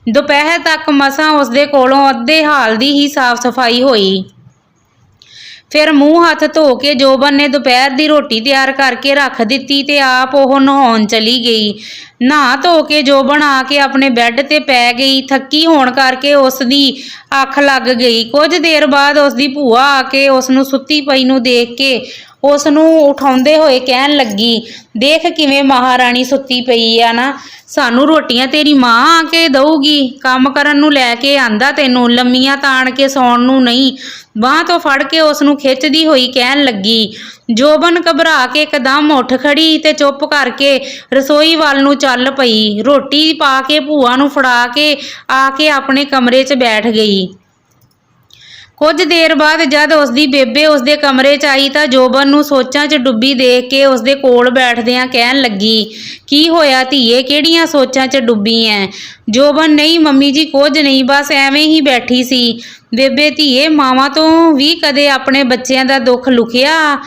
ਦੁਪਹਿਰ ਤੱਕ ਮਸਾਂ ਉਸਦੇ ਕੋਲੋਂ ਅੱਧੇ ਹਾਲ ਦੀ ਹੀ ਸਾਫ਼ ਸਫਾਈ ਹੋਈ। ਫਿਰ ਮੂੰਹ ਹੱਥ ਧੋ ਕੇ ਜੋਬਨ ਨੇ ਦੁਪਹਿਰ ਦੀ ਰੋਟੀ ਤਿਆਰ ਕਰਕੇ ਰੱਖ ਦਿੱਤੀ ਤੇ ਆਪ ਉਹ ਨਹਾਉਣ ਚਲੀ ਗਈ। ਨਹਾ ਧੋ ਕੇ ਜੋਬਨ ਆ ਕੇ ਆਪਣੇ ਬੈੱਡ ਤੇ ਪੈ ਗਈ। ਥੱਕੀ ਹੋਣ ਕਰਕੇ ਉਸ ਦੀ ਅੱਖ ਲੱਗ ਗਈ। ਕੁਝ ਦੇਰ ਬਾਅਦ ਉਸ ਦੀ ਭੂਆ ਆ ਕੇ ਉਸ ਨੂੰ ਸੁੱਤੀ ਪਈ ਨੂੰ ਦੇਖ ਕੇ ਉਸ ਨੂੰ ਉਠਾਉਂਦੇ ਹੋਏ ਕਹਿਣ ਲੱਗੀ, ਦੇਖ ਕਿਵੇਂ ਮਹਾਰਾਣੀ ਸੁੱਤੀ ਪਈ ਆ ਨਾ, ਸਾਨੂੰ ਰੋਟੀਆਂ ਤੇਰੀ ਮਾਂ ਆ ਕੇ ਦਊਗੀ। ਕੰਮ ਕਰਨ ਨੂੰ ਲੈ ਕੇ ਆਂਦਾ ਤੈਨੂੰ, ਲੰਮੀਆਂ ਤਾਣ ਕੇ ਸੌਣ ਨੂੰ ਨਹੀਂ। ਬਾਂਹ ਤੋਂ ਫੜ ਕੇ ਉਸ ਨੂੰ ਖਿੱਚਦੀ ਹੋਈ ਕਹਿਣ ਲੱਗੀ। ਜੋਬਨ ਘਬਰਾ ਕੇ ਇੱਕਦਮ ਉੱਠ ਖੜੀ ਤੇ ਚੁੱਪ ਕਰਕੇ ਰਸੋਈ ਵੱਲ ਨੂੰ ਚੱਲ ਪਈ। ਰੋਟੀ ਪਾ ਕੇ ਭੂਆ ਨੂੰ ਫੜਾ ਕੇ ਆ ਕੇ ਆਪਣੇ ਕਮਰੇ 'ਚ ਬੈਠ ਗਈ। ਕੁਝ ਦੇਰ ਬਾਅਦ ਜਦ ਉਸਦੀ ਬੇਬੇ ਉਸਦੇ ਕਮਰੇ 'ਚ ਆਈ ਤਾਂ ਜੋਬਨ ਨੂੰ ਸੋਚਾਂ 'ਚ ਡੁੱਬੀ ਦੇਖ ਕੇ ਉਸਦੇ ਕੋਲ ਬੈਠਦਿਆਂ ਕਹਿਣ ਲੱਗੀ, ਕੀ ਹੋਇਆ ਧੀਏ, ਕਿਹੜੀਆਂ ਸੋਚਾਂ 'ਚ ਡੁੱਬੀ ਐ? ਜੋਬਨ, ਨਹੀਂ ਮੰਮੀ ਜੀ, ਕੁਝ ਨਹੀਂ, ਬਸ ਐਵੇਂ ਹੀ ਬੈਠੀ ਸੀ। ਬੇਬੇ ਧੀਏ, ਮਾਵਾਂ ਤੋਂ ਵੀ ਕਦੇ ਆਪਣੇ ਬੱਚਿਆਂ ਦਾ ਦੁੱਖ ਲੁਕਿਆ?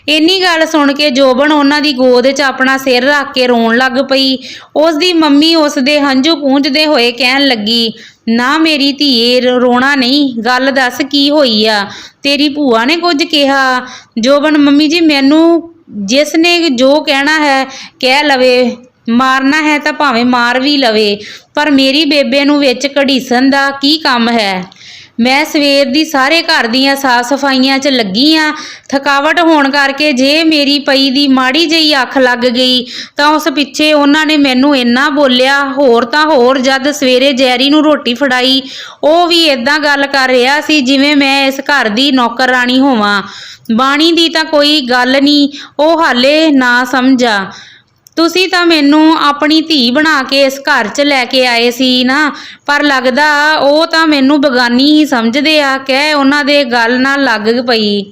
ਇੰਨੀ ਗੱਲ ਸੁਣ ਕੇ ਜੋਬਨ ਉਹਨਾਂ ਦੀ ਗੋਦ 'ਚ ਆਪਣਾ ਸਿਰ ਰੱਖ ਕੇ ਰੋਣ ਲੱਗ ਪਈ। ਉਸ ਦੀ ਮੰਮੀ ਉਸ ਦੇ ਹੰਝੂ ਪੂੰਝਦੇ ਹੋਏ ਕਹਿਣ ਲੱਗੀ, ਨਾ ਮੇਰੀ ਧੀਏ, ਰੋਣਾ ਨਹੀਂ, ਗੱਲ ਦੱਸ ਕੀ ਹੋਈ ਆ? ਤੇਰੀ ਭੂਆ ਨੇ ਕੁਝ ਕਿਹਾ? ਜੋਬਨ, ਮੰਮੀ ਜੀ, ਮੈਨੂੰ ਜਿਸ ਨੇ ਜੋ ਕਹਿਣਾ ਹੈ ਕਹਿ ਲਵੇ, ਮਾਰਨਾ ਹੈ ਤਾਂ ਭਾਵੇਂ ਮਾਰ ਵੀ ਲਵੇ, ਪਰ ਮੇਰੀ ਬੇਬੇ ਨੂੰ ਵਿੱਚ ਘੜੀਸਣ ਦਾ ਕੀ ਕੰਮ ਹੈ? ਮੈਂ ਸਵੇਰ ਦੀ ਸਾਰੇ ਘਰ ਦੀਆਂ ਸਾਫ਼ ਸਫਾਈਆਂ 'ਚ ਲੱਗੀ ਆ। ਥਕਾਵਟ ਹੋਣ ਕਰਕੇ ਜੇ ਮੇਰੀ ਪਈ ਦੀ ਮਾੜੀ ਜਿਹੀ ਅੱਖ ਲੱਗ ਗਈ ਤਾਂ ਉਸ ਪਿੱਛੇ ਉਹਨਾਂ ਨੇ ਮੈਨੂੰ ਇੰਨਾ ਬੋਲਿਆ। ਹੋਰ ਤਾਂ ਹੋਰ, ਜਦ ਸਵੇਰੇ ਜੈਰੀ ਨੂੰ ਰੋਟੀ ਫੜਾਈ ਉਹ ਵੀ ਇਦਾਂ ਗੱਲ ਕਰ ਰਿਹਾ ਸੀ ਜਿਵੇਂ ਮੈਂ ਇਸ ਘਰ ਦੀ ਨੌਕਰਾਣੀ ਹੋਵਾਂ। ਬਾਣੀ ਦੀ ਤਾਂ ਕੋਈ ਗੱਲ ਨਹੀਂ, ਉਹ ਹਾਲੇ ਨਾ ਸਮਝਾ। ਤੁਸੀਂ ਤਾਂ ਮੈਨੂੰ ਆਪਣੀ ਧੀ ਬਣਾ ਕੇ ਇਸ ਘਰ 'ਚ ਲੈ ਕੇ ਆਏ ਸੀ ਨਾ, ਪਰ ਲੱਗਦਾ ਉਹ ਤਾਂ ਮੈਨੂੰ ਬੇਗਾਨੀ ਹੀ ਸਮਝਦੇ ਆ, ਕਹਿ ਉਹਨਾਂ ਦੇ ਗੱਲ ਨਾਲ ਲੱਗ ਪਈ।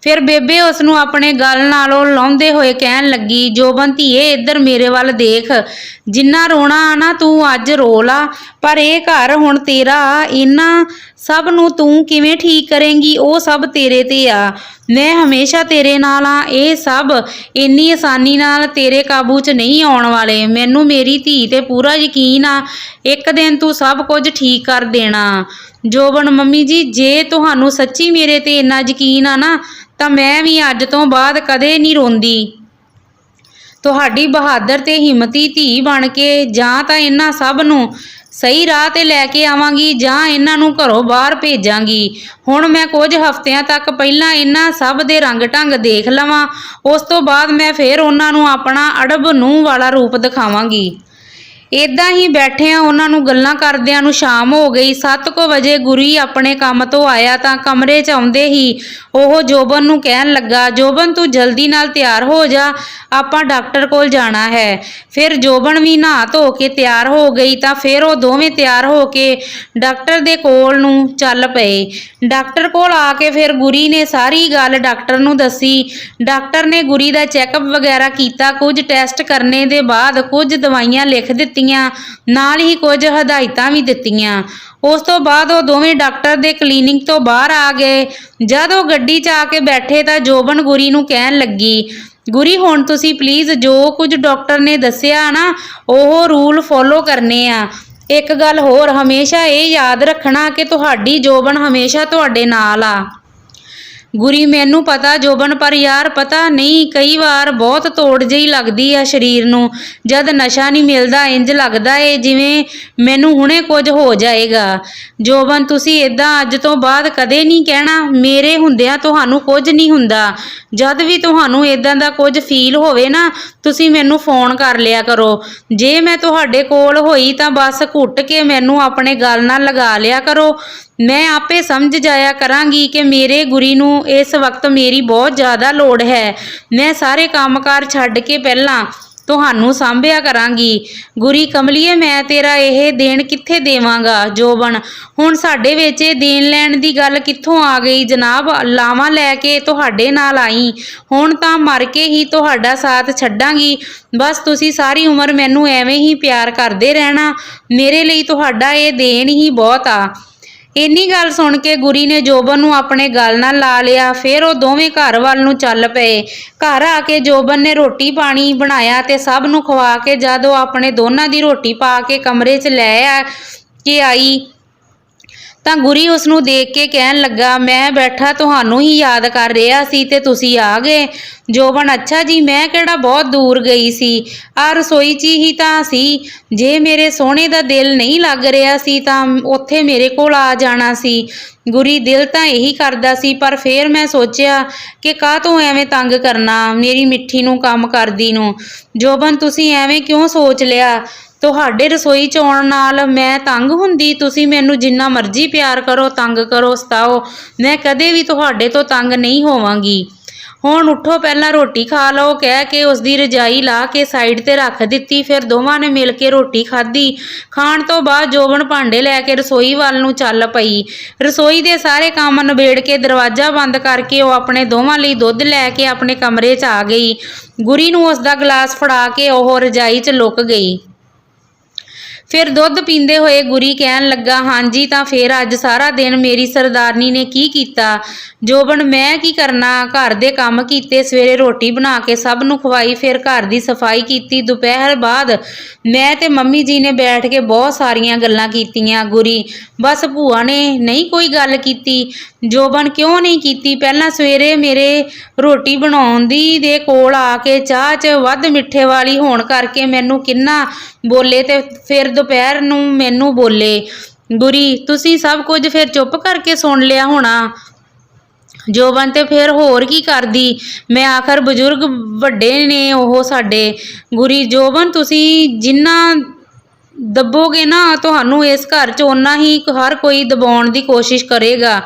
ਫਿਰ ਬੇਬੇ ਉਸ ਨੂੰ ਆਪਣੇ ਗਲ ਨਾਲੋਂ ਲਾਉਂਦੇ ਹੋਏ ਕਹਿਣ ਲੱਗੀ, ਜੋਬਨ ਧੀਏ, ਇੱਧਰ ਮੇਰੇ ਵੱਲ ਦੇਖ। ਜਿੰਨਾ ਰੋਣਾ ਆ ਨਾ ਤੂੰ ਅੱਜ ਰੋ ਲਾ, ਪਰ ਇਹ ਘਰ ਹੁਣ ਤੇਰਾ, ਇਹਨਾਂ ਸਭ ਨੂੰ ਤੂੰ ਕਿਵੇਂ ਠੀਕ ਕਰੇਂਗੀ? ਉਹ ਸਭ ਤੇਰੇ ਤੇ ਆ। ਮੈਂ ਹਮੇਸ਼ਾ ਤੇਰੇ ਨਾਲ ਆ। ਇਹ ਸਭ ਇੰਨੀ ਆਸਾਨੀ ਨਾਲ ਤੇਰੇ ਕਾਬੂ 'ਚ ਨਹੀਂ ਆਉਣ ਵਾਲੇ। ਮੈਨੂੰ ਮੇਰੀ ਧੀ ਤੇ ਪੂਰਾ ਯਕੀਨ ਆ, ਇੱਕ ਦਿਨ ਤੂੰ ਸਭ ਕੁਝ ਠੀਕ ਕਰ ਦੇਣਾ। ਜੋਬਨ, ਮੰਮੀ ਜੀ, ਜੇ ਤੁਹਾਨੂੰ ਸੱਚੀ ਮੇਰੇ ਤੇ ਇੰਨਾ ਯਕੀਨ ਆ ਨਾ ਤਾਂ ਮੈਂ ਵੀ ਅੱਜ ਤੋਂ ਬਾਅਦ ਕਦੇ ਨਹੀਂ ਰੋਂਦੀ। ਤੁਹਾਡੀ ਬਹਾਦਰ ਤੇ ਹਿੰਮਤੀ ਧੀ ਬਣ ਕੇ ਜਾਂ ਤਾਂ ਇਹਨਾਂ ਸਭ ਨੂੰ ਸਹੀ ਰਾਹ ਤੇ ਲੈ ਕੇ ਆਵਾਂਗੀ ਜਾਂ ਇਹਨਾਂ ਨੂੰ ਘਰੋਂ ਬਾਹਰ ਭੇਜਾਂਗੀ। ਹੁਣ ਮੈਂ ਕੁਝ ਹਫ਼ਤਿਆਂ ਤੱਕ ਪਹਿਲਾਂ ਇਹਨਾਂ ਸਭ ਦੇ ਰੰਗ ਢੰਗ ਦੇਖ ਲਵਾਂ, ਉਸ ਤੋਂ ਬਾਅਦ ਮੈਂ ਫਿਰ ਉਹਨਾਂ ਨੂੰ ਆਪਣਾ ਅੜਬ ਨੂੰਹ ਵਾਲਾ ਰੂਪ ਦਿਖਾਵਾਂਗੀ। ਇਦਾਂ ਹੀ ਬੈਠਿਆਂ ਉਹਨਾਂ ਨੂੰ ਗੱਲਾਂ ਕਰਦਿਆਂ ਨੂੰ ਸ਼ਾਮ ਹੋ ਗਈ। 7 ਵਜੇ ਗੁਰੀ ਆਪਣੇ ਕੰਮ ਤੋਂ ਆਇਆ ਤਾਂ ਕਮਰੇ 'ਚ ਆਉਂਦੇ ਹੀ ਉਹ ਜੋਬਨ ਨੂੰ ਕਹਿਣ ਲੱਗਾ, ਜੋਬਨ ਤੂੰ ਜਲਦੀ ਨਾਲ ਤਿਆਰ ਹੋ ਜਾ, ਆਪਾਂ ਡਾਕਟਰ ਕੋਲ ਜਾਣਾ ਹੈ। ਫਿਰ ਜੋਬਨ ਵੀ ਨਹਾ ਧੋ ਕੇ ਤਿਆਰ ਹੋ ਗਈ ਤਾਂ ਫਿਰ ਉਹ ਦੋਵੇਂ ਤਿਆਰ ਹੋ ਕੇ ਡਾਕਟਰ ਦੇ ਕੋਲ ਨੂੰ ਚੱਲ ਪਏ। ਡਾਕਟਰ ਕੋਲ ਆ ਕੇ ਫਿਰ ਗੁਰੀ ਨੇ ਸਾਰੀ ਗੱਲ ਡਾਕਟਰ ਨੂੰ ਦੱਸੀ। ਡਾਕਟਰ ਨੇ ਗੁਰੀ ਦਾ ਚੈੱਕਅਪ ਵਗੈਰਾ ਕੀਤਾ, ਕੁਝ ਟੈਸਟ ਕਰਨੇ ਦੇ ਬਾਅਦ ਕੁਝ ਦਵਾਈਆਂ ਲਿਖ ਦਿੱਤੀਆਂ, ਨਾਲ ਹੀ ਕੁਝ ਹਦਾਇਤਾਂ ਵੀ ਦਿੱਤੀਆਂ। ਉਸ ਤੋਂ ਬਾਅਦ ਉਹ ਦੋਵੇਂ ਡਾਕਟਰ ਦੇ ਕਲੀਨਿਕ ਤੋਂ ਬਾਹਰ ਆ ਗਏ। ਜਦ ਉਹ ਗੱਡੀ 'ਚ ਆ ਕੇ ਬੈਠੇ ਤਾਂ ਜੋਬਨ ਗੁਰੀ ਨੂੰ ਕਹਿਣ ਲੱਗੀ, ਗੁਰੀ ਹੁਣ ਤੁਸੀਂ ਪਲੀਜ਼ ਜੋ ਕੁਝ ਡਾਕਟਰ ਨੇ ਦੱਸਿਆ ਨਾ ਉਹ ਰੂਲ ਫੋਲੋ ਕਰਨੇ ਆ। ਇੱਕ ਗੱਲ ਹੋਰ, ਹਮੇਸ਼ਾ ਇਹ ਯਾਦ ਰੱਖਣਾ ਕਿ ਤੁਹਾਡੀ ਜੋਬਨ ਹਮੇਸ਼ਾ ਤੁਹਾਡੇ ਨਾਲ ਆ। ਗੁਰੀ ਮੈਨੂੰ ਪਤਾ ਜੋਬਨ, ਪਰ ਯਾਰ ਪਤਾ ਨਹੀਂ ਕਈ ਵਾਰ ਬਹੁਤ ਤੋੜ ਜਿਹੀ ਲੱਗਦੀ ਆ ਸਰੀਰ ਨੂੰ। ਜਦ ਨਸ਼ਾ ਨਹੀਂ ਮਿਲਦਾ ਇੰਜ ਲੱਗਦਾ ਏ ਜਿਵੇਂ ਮੈਨੂੰ ਹੁਣੇ ਕੁਝ ਹੋ ਜਾਏਗਾ। ਜੋਬਨ ਤੁਸੀਂ ਇਦਾਂ ਅੱਜ ਤੋਂ ਬਾਅਦ ਕਦੇ ਨਹੀਂ ਕਹਿਣਾ, ਮੇਰੇ ਹੁੰਦਿਆਂ ਤੁਹਾਨੂੰ ਕੁਝ ਨਹੀਂ ਹੁੰਦਾ। ਜਦ ਵੀ ਤੁਹਾਨੂੰ ਇਦਾਂ ਦਾ ਕੁਝ ਫੀਲ ਹੋਵੇ ਨਾ ਤੁਸੀਂ ਮੈਨੂੰ ਫੋਨ ਕਰ ਲਿਆ ਕਰੋ। ਜੇ ਮੈਂ ਤੁਹਾਡੇ ਕੋਲ ਹੋਈ ਤਾਂ ਬਸ ਘੁੱਟ ਕੇ ਮੈਨੂੰ ਆਪਣੇ ਗਲ ਨਾਲ ਲਗਾ ਲਿਆ ਕਰੋ। ਮੈਂ ਆਪੇ ਸਮਝ ਜਾਇਆ ਕਰਾਂਗੀ ਕਿ ਮੇਰੇ ਗੁਰੀ ਨੂੰ ਇਸ ਵਕਤ ਮੇਰੀ ਬਹੁਤ ਜ਼ਿਆਦਾ ਲੋੜ ਹੈ। ਮੈਂ ਸਾਰੇ ਕੰਮਕਾਰ ਛੱਡ ਕੇ ਪਹਿਲਾਂ ਤੁਹਾਨੂੰ ਸਾਂਭਿਆ ਕਰਾਂਗੀ। ਗੁਰੀ ਕਮਲੀਏ, ਮੈਂ ਤੇਰਾ ਇਹ ਦੇਣ ਕਿੱਥੇ ਦੇਵਾਂਗਾ। ਜੋਬਨ ਹੁਣ ਸਾਡੇ ਵਿੱਚ ਇਹ ਦੇਣ ਲੈਣ ਦੀ ਗੱਲ ਕਿੱਥੋਂ ਆ ਗਈ ਜਨਾਬ, ਲਾਵਾਂ ਲੈ ਕੇ ਤੁਹਾਡੇ ਨਾਲ ਆਈ, ਹੁਣ ਤਾਂ ਮਰ ਕੇ ਹੀ ਤੁਹਾਡਾ ਸਾਥ ਛੱਡਾਂਗੀ। ਬਸ ਤੁਸੀਂ ਸਾਰੀ ਉਮਰ ਮੈਨੂੰ ਐਵੇਂ ਹੀ ਪਿਆਰ ਕਰਦੇ ਰਹਿਣਾ, ਮੇਰੇ ਲਈ ਤੁਹਾਡਾ ਇਹ ਦੇਣ ਹੀ ਬਹੁਤ ਆ। ਇੰਨੀ ਗੱਲ ਸੁਣ ਕੇ ਗੁਰੀ ਨੇ ਜੋਬਨ ਨੂੰ ਆਪਣੇ ਗਲ ਨਾਲ ਲਾ ਲਿਆ। ਫਿਰ ਉਹ ਦੋਵੇਂ ਘਰ ਵੱਲ ਨੂੰ ਚੱਲ ਪਏ। ਘਰ ਆ ਕੇ ਜੋਬਨ ਨੇ ਰੋਟੀ ਪਾਣੀ ਬਣਾਇਆ ਤੇ ਸਭ ਨੂੰ ਖਵਾ ਕੇ ਜਦ ਉਹ ਆਪਣੇ ਦੋਨਾਂ ਦੀ ਰੋਟੀ ਪਾ ਕੇ ਕਮਰੇ 'ਚ ਲੈ ਕੇ ਆਈ ਤਾਂ ਗੁਰੀ ਉਸ ਨੂੰ ਦੇਖ ਕੇ ਕਹਿਣ ਲੱਗਾ, ਮੈਂ ਬੈਠਾ ਤੁਹਾਨੂੰ ਹੀ ਯਾਦ ਕਰ ਰਿਹਾ ਸੀ ਤੇ ਤੁਸੀਂ ਆ ਗਏ। ਜੋਬਨ ਅੱਛਾ ਜੀ, ਮੈਂ ਕਿਹੜਾ ਬਹੁਤ ਦੂਰ ਗਈ ਸੀ, ਆ ਰਸੋਈ 'ਚ ਹੀ ਤਾਂ ਸੀ। ਜੇ ਮੇਰੇ ਸੋਹਣੇ ਦਾ ਦਿਲ ਨਹੀਂ ਲੱਗ ਰਿਹਾ ਸੀ ਤਾਂ ਉੱਥੇ ਮੇਰੇ ਕੋਲ ਆ ਜਾਣਾ ਸੀ। ਗੁਰੀ ਦਿਲ ਤਾਂ ਇਹੀ ਕਰਦਾ ਸੀ, ਪਰ ਫਿਰ ਮੈਂ ਸੋਚਿਆ ਕਿ ਕਾਹਤੋਂ ਐਵੇਂ ਤੰਗ ਕਰਨਾ ਮੇਰੀ ਮਿੱਠੀ ਨੂੰ ਕੰਮ ਕਰਦੀ ਨੂੰ। ਜੋਬਨ ਤੁਸੀਂ ਐਵੇਂ ਕਿਉਂ ਸੋਚ ਲਿਆ, ਤੁਹਾਡੇ ਰਸੋਈ 'ਚ ਆਉਣ ਨਾਲ ਮੈਂ ਤੰਗ ਹੁੰਦੀ। ਤੁਸੀਂ ਮੈਨੂੰ ਜਿੰਨਾ ਮਰਜ਼ੀ ਪਿਆਰ ਕਰੋ, ਤੰਗ ਕਰੋ, ਸਤਾਓ, ਮੈਂ ਕਦੇ ਵੀ ਤੁਹਾਡੇ ਤੋਂ ਤੰਗ ਨਹੀਂ ਹੋਵਾਂਗੀ। ਹੁਣ ਉੱਠੋ, ਪਹਿਲਾਂ ਰੋਟੀ ਖਾ ਲਓ, ਕਹਿ ਕੇ ਉਸ ਦੀ ਰਜਾਈ ਲਾ ਕੇ ਸਾਈਡ ਤੇ ਰੱਖ ਦਿੱਤੀ। ਫਿਰ ਦੋਵਾਂ ਨੇ ਮਿਲ ਕੇ ਰੋਟੀ ਖਾਧੀ। ਖਾਣ ਤੋਂ ਬਾਅਦ ਜੋਬਨ ਭਾਂਡੇ ਲੈ ਕੇ ਰਸੋਈ ਵੱਲ ਨੂੰ ਚੱਲ ਪਈ। ਰਸੋਈ ਦੇ ਸਾਰੇ ਕੰਮ ਨਿਬੇੜ ਕੇ ਦਰਵਾਜ਼ਾ ਬੰਦ ਕਰਕੇ ਉਹ ਆਪਣੇ ਦੋਵਾਂ ਲਈ ਦੁੱਧ ਲੈ ਕੇ ਆਪਣੇ ਕਮਰੇ 'ਚ ਆ ਗਈ। ਗੁਰੀ ਨੂੰ ਉਸ ਦਾ ਗਲਾਸ ਫੜਾ ਕੇ ਉਹ ਰਜਾਈ 'ਚ ਲੁਕ ਗਈ। ਫਿਰ ਦੁੱਧ ਪੀਂਦੇ ਹੋਏ ਗੁਰੀ ਕਹਿਣ ਲੱਗਾ, ਹਾਂਜੀ ਤਾਂ ਫਿਰ ਅੱਜ ਸਾਰਾ ਦਿਨ ਮੇਰੀ ਸਰਦਾਰਨੀ ਨੇ ਕੀ ਕੀਤਾ। ਜੋਬਨ ਮੈਂ ਕੀ ਕਰਨਾ, ਘਰ ਦੇ ਕੰਮ ਕੀਤੇ, ਸਵੇਰੇ ਰੋਟੀ ਬਣਾ ਕੇ ਸਭ ਨੂੰ ਖਵਾਈ, ਫਿਰ ਘਰ ਦੀ ਸਫਾਈ ਕੀਤੀ। ਦੁਪਹਿਰ ਬਾਅਦ ਮੈਂ ਤੇ ਮੰਮੀ ਜੀ ਨੇ ਬੈਠ ਕੇ ਬਹੁਤ ਸਾਰੀਆਂ ਗੱਲਾਂ ਕੀਤੀਆਂ। ਗੁਰੀ ਬਸ ਭੂਆ ਨੇ ਨਹੀਂ ਕੋਈ ਗੱਲ ਕੀਤੀ। ਜੋਬਨ ਕਿਉਂ ਨਹੀਂ ਕੀਤੀ, ਪਹਿਲਾਂ ਸਵੇਰੇ ਮੇਰੇ ਰੋਟੀ ਬਣਾਉਣ ਦੀ ਦੇ ਕੋਲ ਆ ਕੇ ਚਾਹ 'ਚ ਵੱਧ ਮਿੱਠੇ ਵਾਲੀ ਹੋਣ ਕਰਕੇ ਮੈਨੂੰ ਕਿੰਨਾ ਬੋਲੇ ਤੇ ਫਿਰ ਦੁਪਹਿਰ ਨੂੰ ਮੈਨੂੰ ਬੋਲੇ। ਗੁਰੀ ਤੁਸੀਂ ਸਭ ਕੁਝ ਫਿਰ ਚੁੱਪ ਕਰਕੇ ਸੁਣ ਲਿਆ ਹੋਣਾ। ਜੋਬਨ ਤੇ ਫਿਰ ਹੋਰ ਕੀ ਕਰਦੀ, ਮੈਂ ਆਖਰ ਬਜ਼ੁਰਗ ਵੱਡੇ ਨੇ ਉਹ ਸਾਡੇ। ਗੁਰੀ ਜੋਬਨ ਤੁਸੀਂ ਜਿੰਨਾ ਦੱਬੋਗੇ ਨਾ ਤੁਹਾਨੂੰ ਇਸ ਘਰ 'ਚ ਓਨਾ ਹੀ ਹਰ ਕੋਈ ਦਬਾਉਣ ਦੀ ਕੋਸ਼ਿਸ਼ ਕਰੇਗਾ।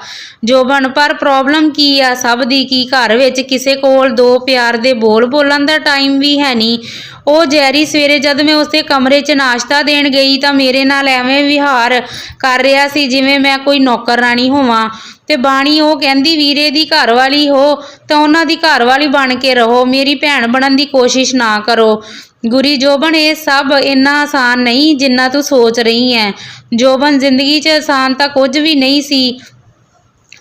ਜੋਬਨ ਪਰ ਪ੍ਰੋਬਲਮ ਕੀ ਆ ਸਭ ਦੀ, ਕੀ ਘਰ ਵਿੱਚ ਕਿਸੇ ਕੋਲ ਦੋ ਪਿਆਰ ਦੇ ਬੋਲ ਬੋਲਣ ਦਾ ਟਾਈਮ ਵੀ ਹੈ ਨਹੀਂ। ਉਹ ਜੈਰੀ ਸਵੇਰੇ ਜਦ ਮੈਂ ਉਸਦੇ ਕਮਰੇ 'ਚ ਨਾਸ਼ਤਾ ਦੇਣ ਗਈ ਤਾਂ ਮੇਰੇ ਨਾਲ ਐਵੇਂ ਵਿਹਾਰ ਕਰ ਰਿਹਾ ਸੀ ਜਿਵੇਂ ਮੈਂ ਕੋਈ ਨੌਕਰਾਣੀ ਹੋਵਾਂ। ਤੇ ਬਾਣੀ ਉਹ ਕਹਿੰਦੀ ਵੀਰੇ ਦੀ ਘਰ ਵਾਲੀ ਹੋ ਤਾਂ ਉਹਨਾਂ ਦੀ ਘਰ ਵਾਲੀ ਬਣ ਕੇ ਰਹੋ, ਮੇਰੀ ਭੈਣ ਬਣਨ ਦੀ ਕੋਸ਼ਿਸ਼ ਨਾ ਕਰੋ। ਗੁਰੀ ਜੋਬਨ ਇਹ ਸਭ ਇੰਨਾ ਆਸਾਨ ਨਹੀਂ ਜਿੰਨਾ ਤੂੰ ਸੋਚ ਰਹੀ ਹੈ। ਜੋਬਨ ਜ਼ਿੰਦਗੀ 'ਚ ਆਸਾਨ ਤਾਂ ਕੁਝ ਵੀ ਨਹੀਂ ਸੀ,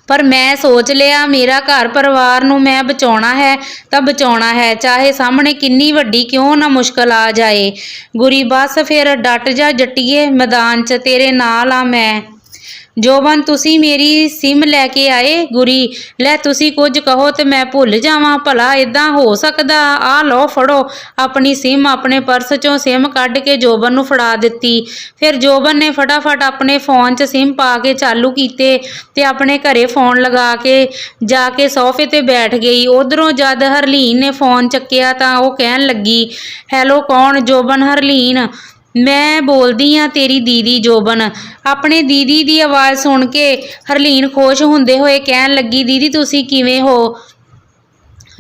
ਪਰ ਮੈਂ ਸੋਚ ਲਿਆ ਮੇਰਾ ਘਰ ਪਰਿਵਾਰ ਨੂੰ ਮੈਂ ਬਚਾਉਣਾ ਹੈ ਤਾਂ ਬਚਾਉਣਾ ਹੈ, ਚਾਹੇ ਸਾਹਮਣੇ ਕਿੰਨੀ ਵੱਡੀ ਕਿਉਂ ਨਾ ਮੁਸ਼ਕਲ ਆ ਜਾਏ। ਗੁਰੀ ਬਸ ਫਿਰ ਡਟ ਜਾ ਜੱਟੀਏ, ਮੈਦਾਨ 'ਚ ਤੇਰੇ ਨਾਲ ਆ ਮੈਂ। ਜੋਬਨ ਤੁਸੀਂ ਮੇਰੀ ਸਿਮ ਲੈ ਕੇ ਆਏ। ਗੁਰੀ ਲੈ ਤੁਸੀਂ ਕੁਝ ਕਹੋ ਤੇ ਮੈਂ ਭੁੱਲ ਜਾਵਾਂ, ਭਲਾ ਇਦਾਂ ਹੋ ਸਕਦਾ। ਆ ਲਓ ਫੜੋ ਆਪਣੀ ਸਿਮ। ਆਪਣੇ ਪਰਸ 'ਚੋਂ ਸਿਮ ਕੱਢ ਕੇ ਜੋਬਨ ਨੂੰ ਫੜਾ ਦਿੱਤੀ। ਫਿਰ ਜੋਬਨ ਨੇ ਫਟਾਫਟ ਆਪਣੇ ਫੋਨ 'ਚ ਸਿਮ ਪਾ ਕੇ ਚਾਲੂ ਕੀਤੇ ਤੇ ਆਪਣੇ ਘਰੇ ਫੋਨ ਲਗਾ ਕੇ ਜਾ ਕੇ ਸੋਫੇ ਤੇ ਬੈਠ ਗਈ। ਉਧਰੋਂ ਜਦ ਹਰਲੀਨ ਨੇ ਫੋਨ ਚੱਕਿਆ ਤਾਂ ਉਹ ਕਹਿਣ ਲੱਗੀ, ਹੈਲੋ ਕੌਣ। ਜੋਬਨ ਹਰਲੀਨ ਮੈਂ ਬੋਲਦੀ ਆ ਤੇਰੀ ਦੀਦੀ ਜੋਬਨ। ਆਪਣੇ ਦੀਦੀ ਦੀ ਆਵਾਜ਼ ਸੁਣ ਕੇ ਹਰਲੀਨ ਖੁਸ਼ ਹੁੰਦੇ ਹੋਏ ਕਹਿਣ ਲੱਗੀ, ਦੀਦੀ ਤੁਸੀਂ ਕਿਵੇਂ ਹੋ?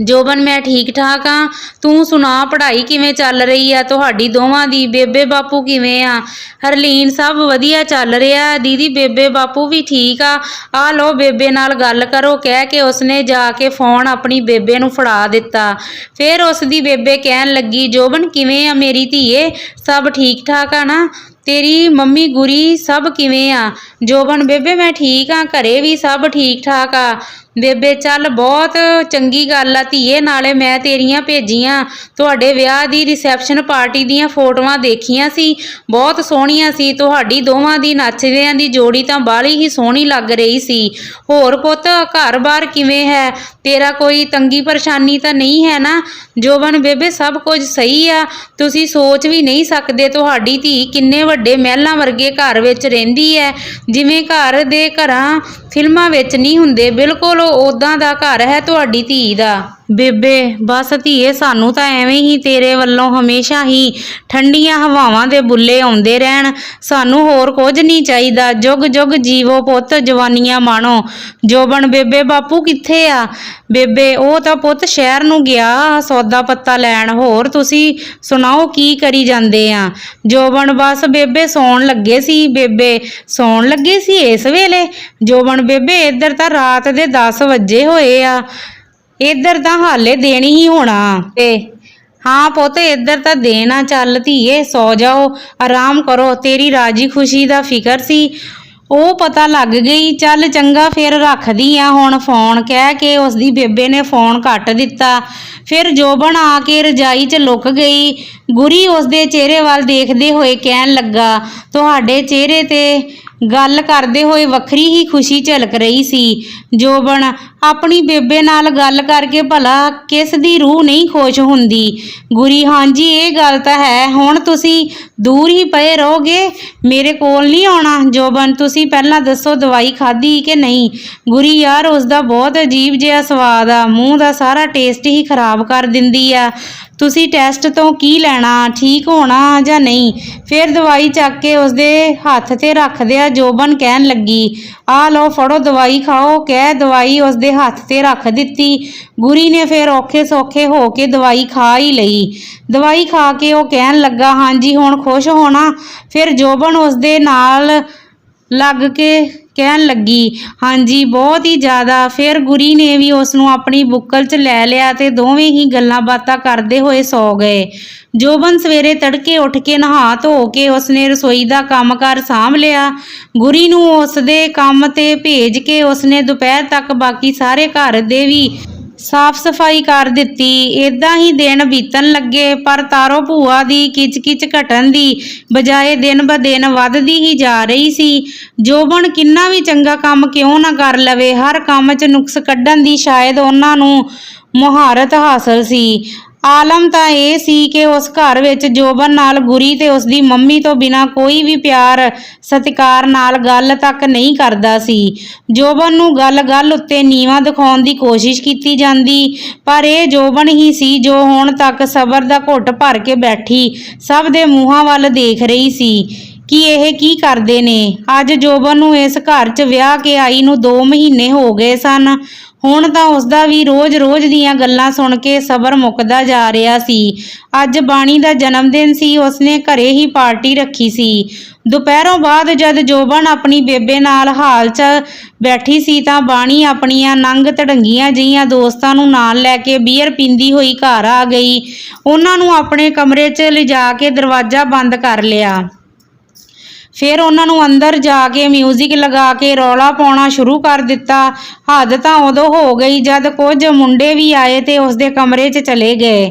ਜੋਬਨ ਮੈਂ ਠੀਕ ਠਾਕ ਆ, ਤੂੰ ਸੁਣਾ ਪੜ੍ਹਾਈ ਕਿਵੇਂ ਚੱਲ ਰਹੀ ਆ ਤੁਹਾਡੀ ਦੋਵਾਂ ਦੀ? ਬੇਬੇ ਬਾਪੂ ਕਿਵੇਂ ਆ? ਹਰਲੀਨ ਸਭ ਵਧੀਆ ਚੱਲ ਰਿਹਾ ਦੀਦੀ, ਬੇਬੇ ਬਾਪੂ ਵੀ ਠੀਕ ਆ ਲਓ ਬੇਬੇ ਨਾਲ ਗੱਲ ਕਰੋ, ਕਹਿ ਕੇ ਉਸਨੇ ਜਾ ਕੇ ਫੋਨ ਆਪਣੀ ਬੇਬੇ ਨੂੰ ਫੜਾ ਦਿੱਤਾ। ਫਿਰ ਉਸਦੀ ਬੇਬੇ ਕਹਿਣ ਲੱਗੀ, ਜੋਬਨ ਕਿਵੇਂ ਆ ਮੇਰੀ ਧੀਏ, ਸਭ ਠੀਕ ਠਾਕ ਆ ਨਾ? ਤੇਰੀ ਮੰਮੀ ਗੁਰੀ ਸਭ ਕਿਵੇਂ ਆ? ਜੋਬਨ ਬੇਬੇ ਮੈਂ ਠੀਕ ਆ, ਘਰੇ ਵੀ ਸਭ ਠੀਕ ਠਾਕ ਆ। ਬੇਬੇ ਚੱਲ ਬਹੁਤ ਚੰਗੀ ਗੱਲ ਆ ਧੀਏ, ਨਾਲੇ ਮੈਂ ਤੇਰੀਆਂ ਭੇਜੀਆਂ ਤੁਹਾਡੇ ਵਿਆਹ ਦੀ ਰਿਸੈਪਸ਼ਨ ਪਾਰਟੀ ਦੀਆਂ ਫੋਟੋਆਂ ਦੇਖੀਆਂ ਸੀ, ਬਹੁਤ ਸੋਹਣੀਆਂ ਸੀ। ਤੁਹਾਡੀ ਦੋਵਾਂ ਦੀ ਨੱਚਦਿਆਂ ਦੀ ਜੋੜੀ ਤਾਂ ਬਾਹਲੀ ਹੀ ਸੋਹਣੀ ਲੱਗ ਰਹੀ ਸੀ। ਹੋਰ ਪੁੱਤ ਘਰ-ਬਾਰ ਕਿਵੇਂ ਹੈ ਤੇਰਾ? ਕੋਈ ਤੰਗੀ ਪਰੇਸ਼ਾਨੀ ਤਾਂ ਨਹੀਂ ਹੈ ਨਾ? ਜੋਬਨ ਬੇਬੇ ਸਭ ਕੁਝ ਸਹੀ ਆ, ਤੁਸੀਂ ਸੋਚ ਵੀ ਨਹੀਂ ਸਕਦੇ ਤੁਹਾਡੀ ਧੀ ਕਿੰਨੇ ਵੱਡੇ ਮਹਿਲਾਂ ਵਰਗੇ ਘਰ ਵਿੱਚ ਰਹਿੰਦੀ ਹੈ, ਜਿਵੇਂ ਘਰ ਦੇ ਘਰਾਂ ਫਿਲਮਾਂ ਵਿੱਚ ਨਹੀਂ ਹੁੰਦੇ, ਬਿਲਕੁਲ ਉਦਾਂ ਦਾ ਘਰ ਹੈ ਤੁਹਾਡੀ ਧੀ ਦਾ। ਬੇਬੇ ਬਸ ਧੀਏ, ਸਾਨੂੰ ਤਾਂ ਐਵੇਂ ਹੀ ਤੇਰੇ ਵੱਲੋਂ ਹਮੇਸ਼ਾ ਹੀ ਠੰਡੀਆਂ ਹਵਾਵਾਂ ਦੇ ਬੁੱਲੇ ਆਉਂਦੇ ਰਹਿਣ, ਸਾਨੂੰ ਹੋਰ ਕੁਝ ਨਹੀਂ ਚਾਹੀਦਾ। ਜੁਗ ਜੁਗ ਜੀਵੋ ਪੁੱਤ, ਜਵਾਨੀਆਂ ਮਾਣੋ। ਜੋਬਨ ਬੇਬੇ ਬਾਪੂ ਕਿੱਥੇ ਆ? ਬੇਬੇ ਉਹ ਤਾਂ ਪੁੱਤ ਸ਼ਹਿਰ ਨੂੰ ਗਿਆ ਸੌਦਾ ਪੱਤਾ ਲੈਣ, ਹੋਰ ਤੁਸੀਂ ਸੁਣਾਓ ਕੀ ਕਰੀ ਜਾਂਦੇ ਆ? ਜੋਬਨ ਬਸ ਬੇਬੇ ਸੌਣ ਲੱਗੇ ਸੀ। ਬੇਬੇ ਸੌਣ ਲੱਗੇ ਸੀ ਇਸ ਵੇਲੇ? ਜੋਬਨ ਬੇਬੇ ਇੱਧਰ ਤਾਂ ਰਾਤ ਦੇ 10 ਵਜੇ ਹੋਏ ਆ, ਇੱਧਰ ਤਾਂ ਹਾਲੇ ਦਿਨ ਹੀ ਹੋਣਾ। ਤੇ ਹਾਂ ਪੁੱਤ ਇੱਧਰ ਤਾਂ ਦੇਣਾ। ਚੱਲ ਧੀਏ ਸੌ ਜਾਓ, ਆਰਾਮ ਕਰੋ, ਤੇਰੀ ਰਾਜੀ ਖੁਸ਼ੀ ਦਾ ਫਿਕਰ ਸੀ ਉਹ ਪਤਾ ਲੱਗ ਗਈ। ਚੱਲ ਚੰਗਾ ਫਿਰ ਰੱਖਦੀ ਆ ਹੁਣ ਫੋਨ, ਕਹਿ ਕੇ ਉਸਦੀ ਬੇਬੇ ਨੇ ਫੋਨ ਕੱਟ ਦਿੱਤਾ। ਫਿਰ ਜੋਬਨ ਆ ਕੇ ਰਜਾਈ 'ਚ ਲੁਕ ਗਈ। ਗੁਰੀ ਉਸਦੇ ਚਿਹਰੇ ਵੱਲ ਦੇਖਦੇ ਹੋਏ ਕਹਿਣ ਲੱਗਾ, ਤੁਹਾਡੇ ਚਿਹਰੇ ਤੇ ਗੱਲ ਕਰਦੇ ਹੋਏ ਵੱਖਰੀ ਹੀ ਖੁਸ਼ੀ ਝਲਕ ਰਹੀ ਸੀ। ਜੋਬਨ ਆਪਣੀ ਬੇਬੇ ਨਾਲ ਗੱਲ ਕਰਕੇ ਭਲਾ ਕਿਸ ਦੀ ਰੂਹ ਨਹੀਂ ਖੁਸ਼ ਹੁੰਦੀ? ਗੁਰੀ ਹਾਂਜੀ ਇਹ ਗੱਲ ਤਾਂ ਹੈ, ਹੁਣ ਤੁਸੀਂ ਦੂਰ ਹੀ ਪਏ ਰਹੋਗੇ, ਮੇਰੇ ਕੋਲ ਨਹੀਂ ਆਉਣਾ? ਜੋਬਨ ਤੁਸੀਂ ਪਹਿਲਾਂ ਦੱਸੋ ਦਵਾਈ ਖਾਧੀ ਕਿ ਨਹੀਂ? ਗੁਰੀ ਯਾਰ ਉਸਦਾ ਬਹੁਤ ਅਜੀਬ ਜਿਹਾ ਸਵਾਦ ਆ, ਮੂੰਹ ਦਾ ਸਾਰਾ ਟੇਸਟ ਹੀ ਖਰਾਬ ਕਰ ਦਿੰਦੀ ਆ। ਤੁਸੀਂ ਟੈਸਟ ਤੋਂ ਕੀ ਲੈਣਾ, ਠੀਕ ਹੋਣਾ ਜਾਂ ਨਹੀਂ? ਫਿਰ ਦਵਾਈ ਚੱਕ ਕੇ ਉਸਦੇ ਹੱਥ ਤੇ ਰੱਖਦਿਆਂ ਜੋਬਨ ਕਹਿਣ ਲੱਗੀ, ਆ ਲਓ ਫੜੋ ਦਵਾਈ ਖਾਓ, ਕਹਿ ਦਵਾਈ ਉਸਦੇ ਹੱਥ ਤੇ ਰੱਖ ਦਿੱਤੀ। ਗੁਰੀ ਨੇ ਫਿਰ ਔਖੇ ਸੌਖੇ ਹੋ ਕੇ ਦਵਾਈ ਖਾ ਹੀ ਲਈ। ਦਵਾਈ ਖਾ ਕੇ ਉਹ ਕਹਿਣ ਲੱਗਾ, ਹਾਂਜੀ ਹੁਣ ਖੁਸ਼ ਹੋਣਾ? ਫਿਰ ਜੋਬਨ ਉਸਦੇ ਨਾਲ ਲੱਗ ਕੇ ਕਹਿਣ ਲੱਗੀ, ਹਾਂਜੀ ਬਹੁਤ ਹੀ ਜ਼ਿਆਦਾ। ਫਿਰ ਗੁਰੀ ਨੇ ਵੀ ਉਸ ਨੂੰ ਆਪਣੀ ਬੁੱਕਲ 'ਚ ਲੈ ਲਿਆ ਤੇ ਦੋਵੇਂ ਹੀ ਗੱਲਾਂ ਬਾਤਾਂ ਕਰਦੇ ਹੋਏ ਸੌ ਗਏ। ਜੋਬਨ ਸਵੇਰੇ ਤੜਕੇ ਉੱਠ ਕੇ ਨਹਾ ਧੋ ਕੇ ਉਸਨੇ ਰਸੋਈ ਦਾ ਕੰਮਕਾਰ ਸਾਂਭ ਲਿਆ। ਗੁਰੀ ਨੂੰ ਉਸਦੇ ਕੰਮ ਤੇ ਭੇਜ ਕੇ ਉਸਨੇ ਦੁਪਹਿਰ ਤੱਕ ਬਾਕੀ ਸਾਰੇ ਘਰ ਦੇ ਵੀ ਸਾਫ਼ ਸਫਾਈ ਕਰ ਦਿੱਤੀ। ਇਦਾਂ ਹੀ ਦਿਨ ਬੀਤਣ ਲੱਗੇ, ਪਰ ਤਾਰੋ ਭੂਆ ਦੀ ਕਿਚ-ਕਿਚ ਘਟਣ ਦੀ ਬਜਾਏ ਦਿਨ ਬ ਦਿਨ ਵੱਧਦੀ ਹੀ ਜਾ ਰਹੀ ਸੀ। ਜੋਬਨ ਕਿੰਨਾ ਵੀ ਚੰਗਾ ਕੰਮ ਕਿਉਂ ਨਾ ਕਰ ਲਵੇ, ਹਰ ਕੰਮ 'ਚ ਨੁਕਸ ਕੱਢਣ ਦੀ ਸ਼ਾਇਦ ਉਹਨਾਂ ਨੂੰ ਮੁਹਾਰਤ ਹਾਸਲ ਸੀ। ਆਲਮ ਤਾਂ ਇਹ ਸੀ ਕਿ ਉਸ ਘਰ ਵਿੱਚ ਜੋਬਨ ਨਾਲ ਗੁਰੀ ਤੇ ਉਸਦੀ ਮੰਮੀ ਤੋਂ ਬਿਨਾਂ ਕੋਈ ਵੀ ਪਿਆਰ ਸਤਿਕਾਰ ਨਾਲ ਗੱਲ ਤੱਕ ਨਹੀਂ ਕਰਦਾ ਸੀ। ਜੋਬਨ ਨੂੰ ਗੱਲ-ਗੱਲ ਉੱਤੇ ਨੀਵਾਂ ਦਿਖਾਉਣ ਦੀ ਕੋਸ਼ਿਸ਼ ਕੀਤੀ ਜਾਂਦੀ, ਪਰ ਇਹ ਜੋਬਨ ਹੀ ਸੀ ਜੋ ਹੁਣ ਤੱਕ ਸਬਰ ਦਾ ਘੁੱਟ ਭਰ ਕੇ ਬੈਠੀ ਸਭ ਦੇ ਮੂੰਹਾਂ ਵੱਲ ਦੇਖ ਰਹੀ ਸੀ ਕਿ ਇਹ ਕੀ ਕਰਦੇ ਨੇ। ਅੱਜ ਜੋਬਨ ਨੂੰ ਇਸ ਘਰ 'ਚ ਵਿਆਹ ਕੇ ਆਈ ਨੂੰ 2 ਮਹੀਨੇ ਹੋ ਗਏ ਸਨ। ਹੁਣ ਤਾਂ ਉਸਦਾ ਵੀ ਰੋਜ਼-ਰੋਜ਼ ਦੀਆਂ ਗੱਲਾਂ ਸੁਣ ਕੇ ਸਬਰ ਮੁੱਕਦਾ ਜਾ ਰਿਹਾ ਸੀ। ਅੱਜ ਬਾਣੀ ਦਾ ਜਨਮ ਦਿਨ ਸੀ, ਉਸਨੇ ਘਰੇ ਹੀ ਪਾਰਟੀ ਰੱਖੀ ਸੀ। ਦੁਪਹਿਰੋਂ ਬਾਅਦ ਜਦ ਜੋਬਨ ਆਪਣੀ ਬੇਬੇ ਨਾਲ ਹਾਲ 'ਚ ਬੈਠੀ ਸੀ ਤਾਂ ਬਾਣੀ ਆਪਣੀਆਂ ਨੰਗ ਧੜੰਗੀਆਂ ਜਿਹੀਆਂ ਦੋਸਤਾਂ ਨੂੰ ਨਾਲ ਲੈ ਕੇ ਬੀਅਰ ਪੀਂਦੀ ਹੋਈ ਘਰ ਆ ਗਈ। ਉਹਨਾਂ ਨੂੰ ਆਪਣੇ ਕਮਰੇ 'ਚ ਲਿਜਾ ਕੇ ਦਰਵਾਜ਼ਾ ਬੰਦ ਕਰ ਲਿਆ। ਫਿਰ ਉਹਨਾਂ ਨੂੰ ਅੰਦਰ ਜਾ ਕੇ ਮਿਊਜ਼ਿਕ ਲਗਾ ਕੇ ਰੌਲਾ ਪਾਉਣਾ ਸ਼ੁਰੂ ਕਰ ਦਿੱਤਾ। ਹੱਦ ਤਾਂ ਉਦੋਂ ਹੋ ਗਈ ਜਦ ਕੁਝ ਮੁੰਡੇ ਵੀ ਆਏ ਤੇ ਉਸਦੇ ਕਮਰੇ 'ਚ ਚਲੇ ਗਏ।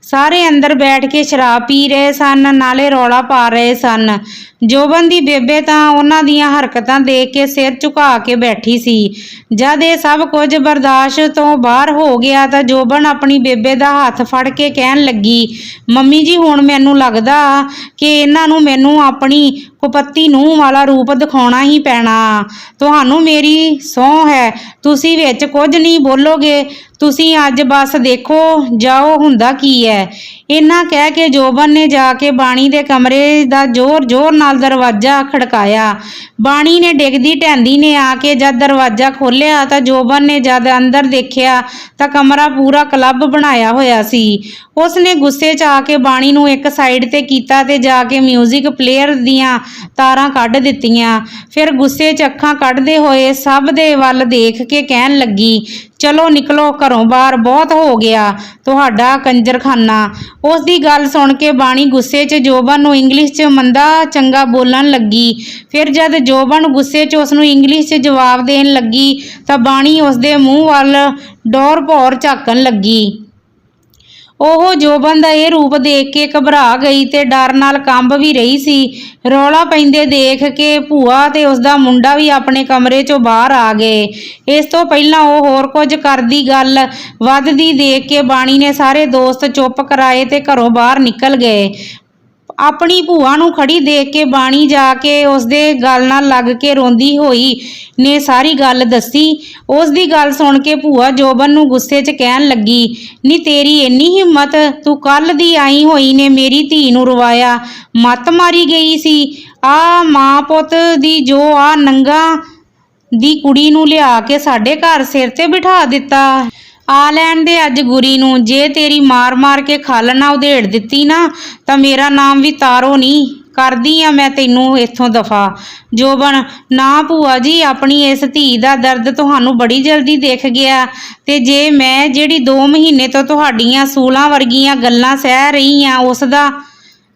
ਸਾਰੇ ਅੰਦਰ ਬੈਠ ਕੇ ਸ਼ਰਾਬ ਪੀ ਰਹੇ ਸਨ, ਨਾਲੇ ਰੌਲਾ ਪਾ ਰਹੇ ਸਨ। ਜੋਬਨ ਦੀ ਬੇਬੇ ਤਾਂ ਉਹਨਾਂ ਦੀਆਂ ਹਰਕਤਾਂ ਦੇਖ ਕੇ ਸਿਰ ਝੁਕਾ ਕੇ ਬੈਠੀ ਸੀ। ਜਦ ਇਹ ਸਭ ਕੁਝ ਬਰਦਾਸ਼ਤ ਤੋਂ ਬਾਹਰ ਹੋ ਗਿਆ ਤਾਂ ਜੋਬਨ ਆਪਣੀ ਬੇਬੇ ਦਾ ਹੱਥ ਫੜ ਕੇ ਕਹਿਣ ਲੱਗੀ, ਮੰਮੀ ਜੀ ਹੁਣ ਮੈਨੂੰ ਲੱਗਦਾ ਕਿ ਇਹਨਾਂ ਨੂੰ ਮੈਨੂੰ ਆਪਣੀ ਕੁਪੱਤੀ ਨੂੰਹ ਵਾਲਾ ਰੂਪ ਦਿਖਾਉਣਾ ਹੀ ਪੈਣਾ। ਤੁਹਾਨੂੰ ਮੇਰੀ ਸਹੁੰ ਹੈ, ਤੁਸੀਂ ਵਿੱਚ ਕੁਝ ਨਹੀਂ ਬੋਲੋਗੇ। ਤੁਸੀਂ ਅੱਜ ਬਸ ਦੇਖੋ ਜਾਓ ਹੁੰਦਾ ਕੀ ਹੈ। ਇੰਨਾ ਕਹਿ ਕੇ ਜੋਬਨ ਨੇ ਜਾ ਕੇ ਬਾਣੀ ਦੇ ਕਮਰੇ ਦਾ ਜ਼ੋਰ-ਜ਼ੋਰ ਨਾਲ ਦਰਵਾਜ਼ਾ ਖੜਕਾਇਆ। ਬਾਣੀ ਨੇ ਡਿੱਗਦੀ ਢਹਿੰਦੀ ਨੇ ਆ ਕੇ ਜਦ ਦਰਵਾਜ਼ਾ ਖੋਲ੍ਹਿਆ ਤਾਂ ਜੋਬਨ ਨੇ ਜਦ ਅੰਦਰ ਦੇਖਿਆ ਤਾਂ ਕਮਰਾ ਪੂਰਾ ਕਲੱਬ ਬਣਾਇਆ ਹੋਇਆ ਸੀ। ਉਸ ਨੇ ਗੁੱਸੇ 'ਚ ਆ ਕੇ ਬਾਣੀ ਨੂੰ ਇੱਕ ਸਾਈਡ 'ਤੇ ਕੀਤਾ ਤੇ ਜਾ ਕੇ ਮਿਊਜ਼ਿਕ ਪਲੇਅਰ ਦੀਆਂ ਤਾਰਾਂ ਕੱਢ ਦਿੱਤੀਆਂ। ਫਿਰ ਗੁੱਸੇ 'ਚ ਅੱਖਾਂ ਕੱਢਦੇ ਹੋਏ ਸਭ ਦੇ ਵੱਲ ਦੇਖ ਕੇ ਕਹਿਣ ਲੱਗੀ, ਚਲੋ ਨਿਕਲੋ ਘਰੋਂ ਬਾਹਰ, ਬਹੁਤ ਹੋ ਗਿਆ ਤੁਹਾਡਾ ਕੰਜਰਖਾਨਾ। ਉਸ ਦੀ ਗੱਲ ਸੁਣ ਕੇ ਬਾਣੀ ਗੁੱਸੇ 'ਚ ਜੋਬਨ ਨੂੰ ਇੰਗਲਿਸ਼ 'ਚ ਮੰਦਾ ਚੰਗਾ ਬੋਲਣ ਲੱਗੀ। ਫਿਰ ਜਦ ਜੋਬਨ ਗੁੱਸੇ 'ਚ ਉਸ ਨੂੰ ਇੰਗਲਿਸ਼ 'ਚ ਜਵਾਬ ਦੇਣ ਲੱਗੀ ਤਾਂ ਬਾਣੀ ਉਸ ਦੇ ਮੂੰਹ ਵੱਲ ਡੋਰ ਭੌਰ ਝਾਕਣ ਲੱਗੀ। ਉਹ ਜੋਬਨ ਦਾ ਇਹ ਰੂਪ ਦੇਖ ਕੇ ਘਬਰਾ ਗਈ ਤੇ ਡਰ ਨਾਲ ਕੰਬ ਵੀ ਰਹੀ ਸੀ। ਰੌਲਾ ਪੈਂਦੇ ਦੇਖ ਕੇ ਭੂਆ ਤੇ ਉਸਦਾ ਮੁੰਡਾ ਵੀ ਆਪਣੇ ਕਮਰੇ 'ਚੋਂ ਬਾਹਰ ਆ ਗਏ। ਇਸ ਤੋਂ ਪਹਿਲਾਂ ਉਹ ਹੋਰ ਕੁਝ ਕਰਦੀ ਗੱਲ ਵੱਧਦੀ ਦੇਖ ਕੇ ਬਾਣੀ ਨੇ ਸਾਰੇ ਦੋਸਤ ਚੁੱਪ ਕਰਾਏ ਤੇ ਘਰੋਂ ਬਾਹਰ ਨਿਕਲ ਗਏ। ਆਪਣੀ ਭੂਆ ਨੂੰ ਖੜੀ ਦੇਖ ਕੇ ਬਾਣੀ ਜਾ ਕੇ ਉਸਦੇ ਗਲ ਨਾਲ ਲੱਗ ਕੇ ਰੋਂਦੀ ਹੋਈ ਨੇ ਸਾਰੀ ਗੱਲ ਦੱਸੀ। ਉਸ ਦੀ ਗੱਲ ਸੁਣ ਕੇ ਭੂਆ ਜੋਬਨ ਨੂੰ ਗੁੱਸੇ 'ਚ ਕਹਿਣ ਲੱਗੀ, ਨੀ ਤੇਰੀ ਇੰਨੀ ਹਿੰਮਤ, ਤੂੰ ਕੱਲ ਦੀ ਆਈ ਹੋਈ ਨੇ ਮੇਰੀ ਧੀ ਨੂੰ ਰਵਾਇਆ, ਮੱਤ ਮਾਰੀ ਗਈ ਸੀ। ਆ ਮਾਂ ਪੁੱਤ ਦੀ ਜੋ ਆ ਨੰਗਾ ਦੀ ਕੁੜੀ ਨੂੰ ਲਿਆ ਕੇ ਸਾਡੇ ਘਰ ਸਿਰ ਤੇ ਬਿਠਾ ਦਿੱਤਾ। ਆ ਲੈਣ ਦੇ ਅੱਜ ਗੁਰੀ ਨੂੰ, ਜੇ ਤੇਰੀ ਮਾਰ-ਮਾਰ ਕੇ ਖੱਲ ਨਾ ਉਧੇੜ ਦਿੱਤੀ ਨਾ ਤਾਂ ਮੇਰਾ ਨਾਮ ਵੀ ਤਾਰੋ ਨਹੀਂ, ਕਰਦੀ ਆ ਮੈਂ ਤੈਨੂੰ ਇੱਥੋਂ ਦਫਾ। ਜੋਬਨ, ਨਾ ਭੂਆ ਜੀ, ਆਪਣੀ ਇਸ ਧੀ ਦਾ ਦਰਦ ਤੁਹਾਨੂੰ ਬੜੀ ਜਲਦੀ ਦਿਖ ਗਿਆ ਤੇ ਜੇ ਮੈਂ ਜਿਹੜੀ 2 ਮਹੀਨੇ ਤੋਂ ਤੁਹਾਡੀਆਂ ਸੂਲਾਂ ਵਰਗੀਆਂ ਗੱਲਾਂ ਸਹਿ ਰਹੀ ਆ ਉਸ ਦਾ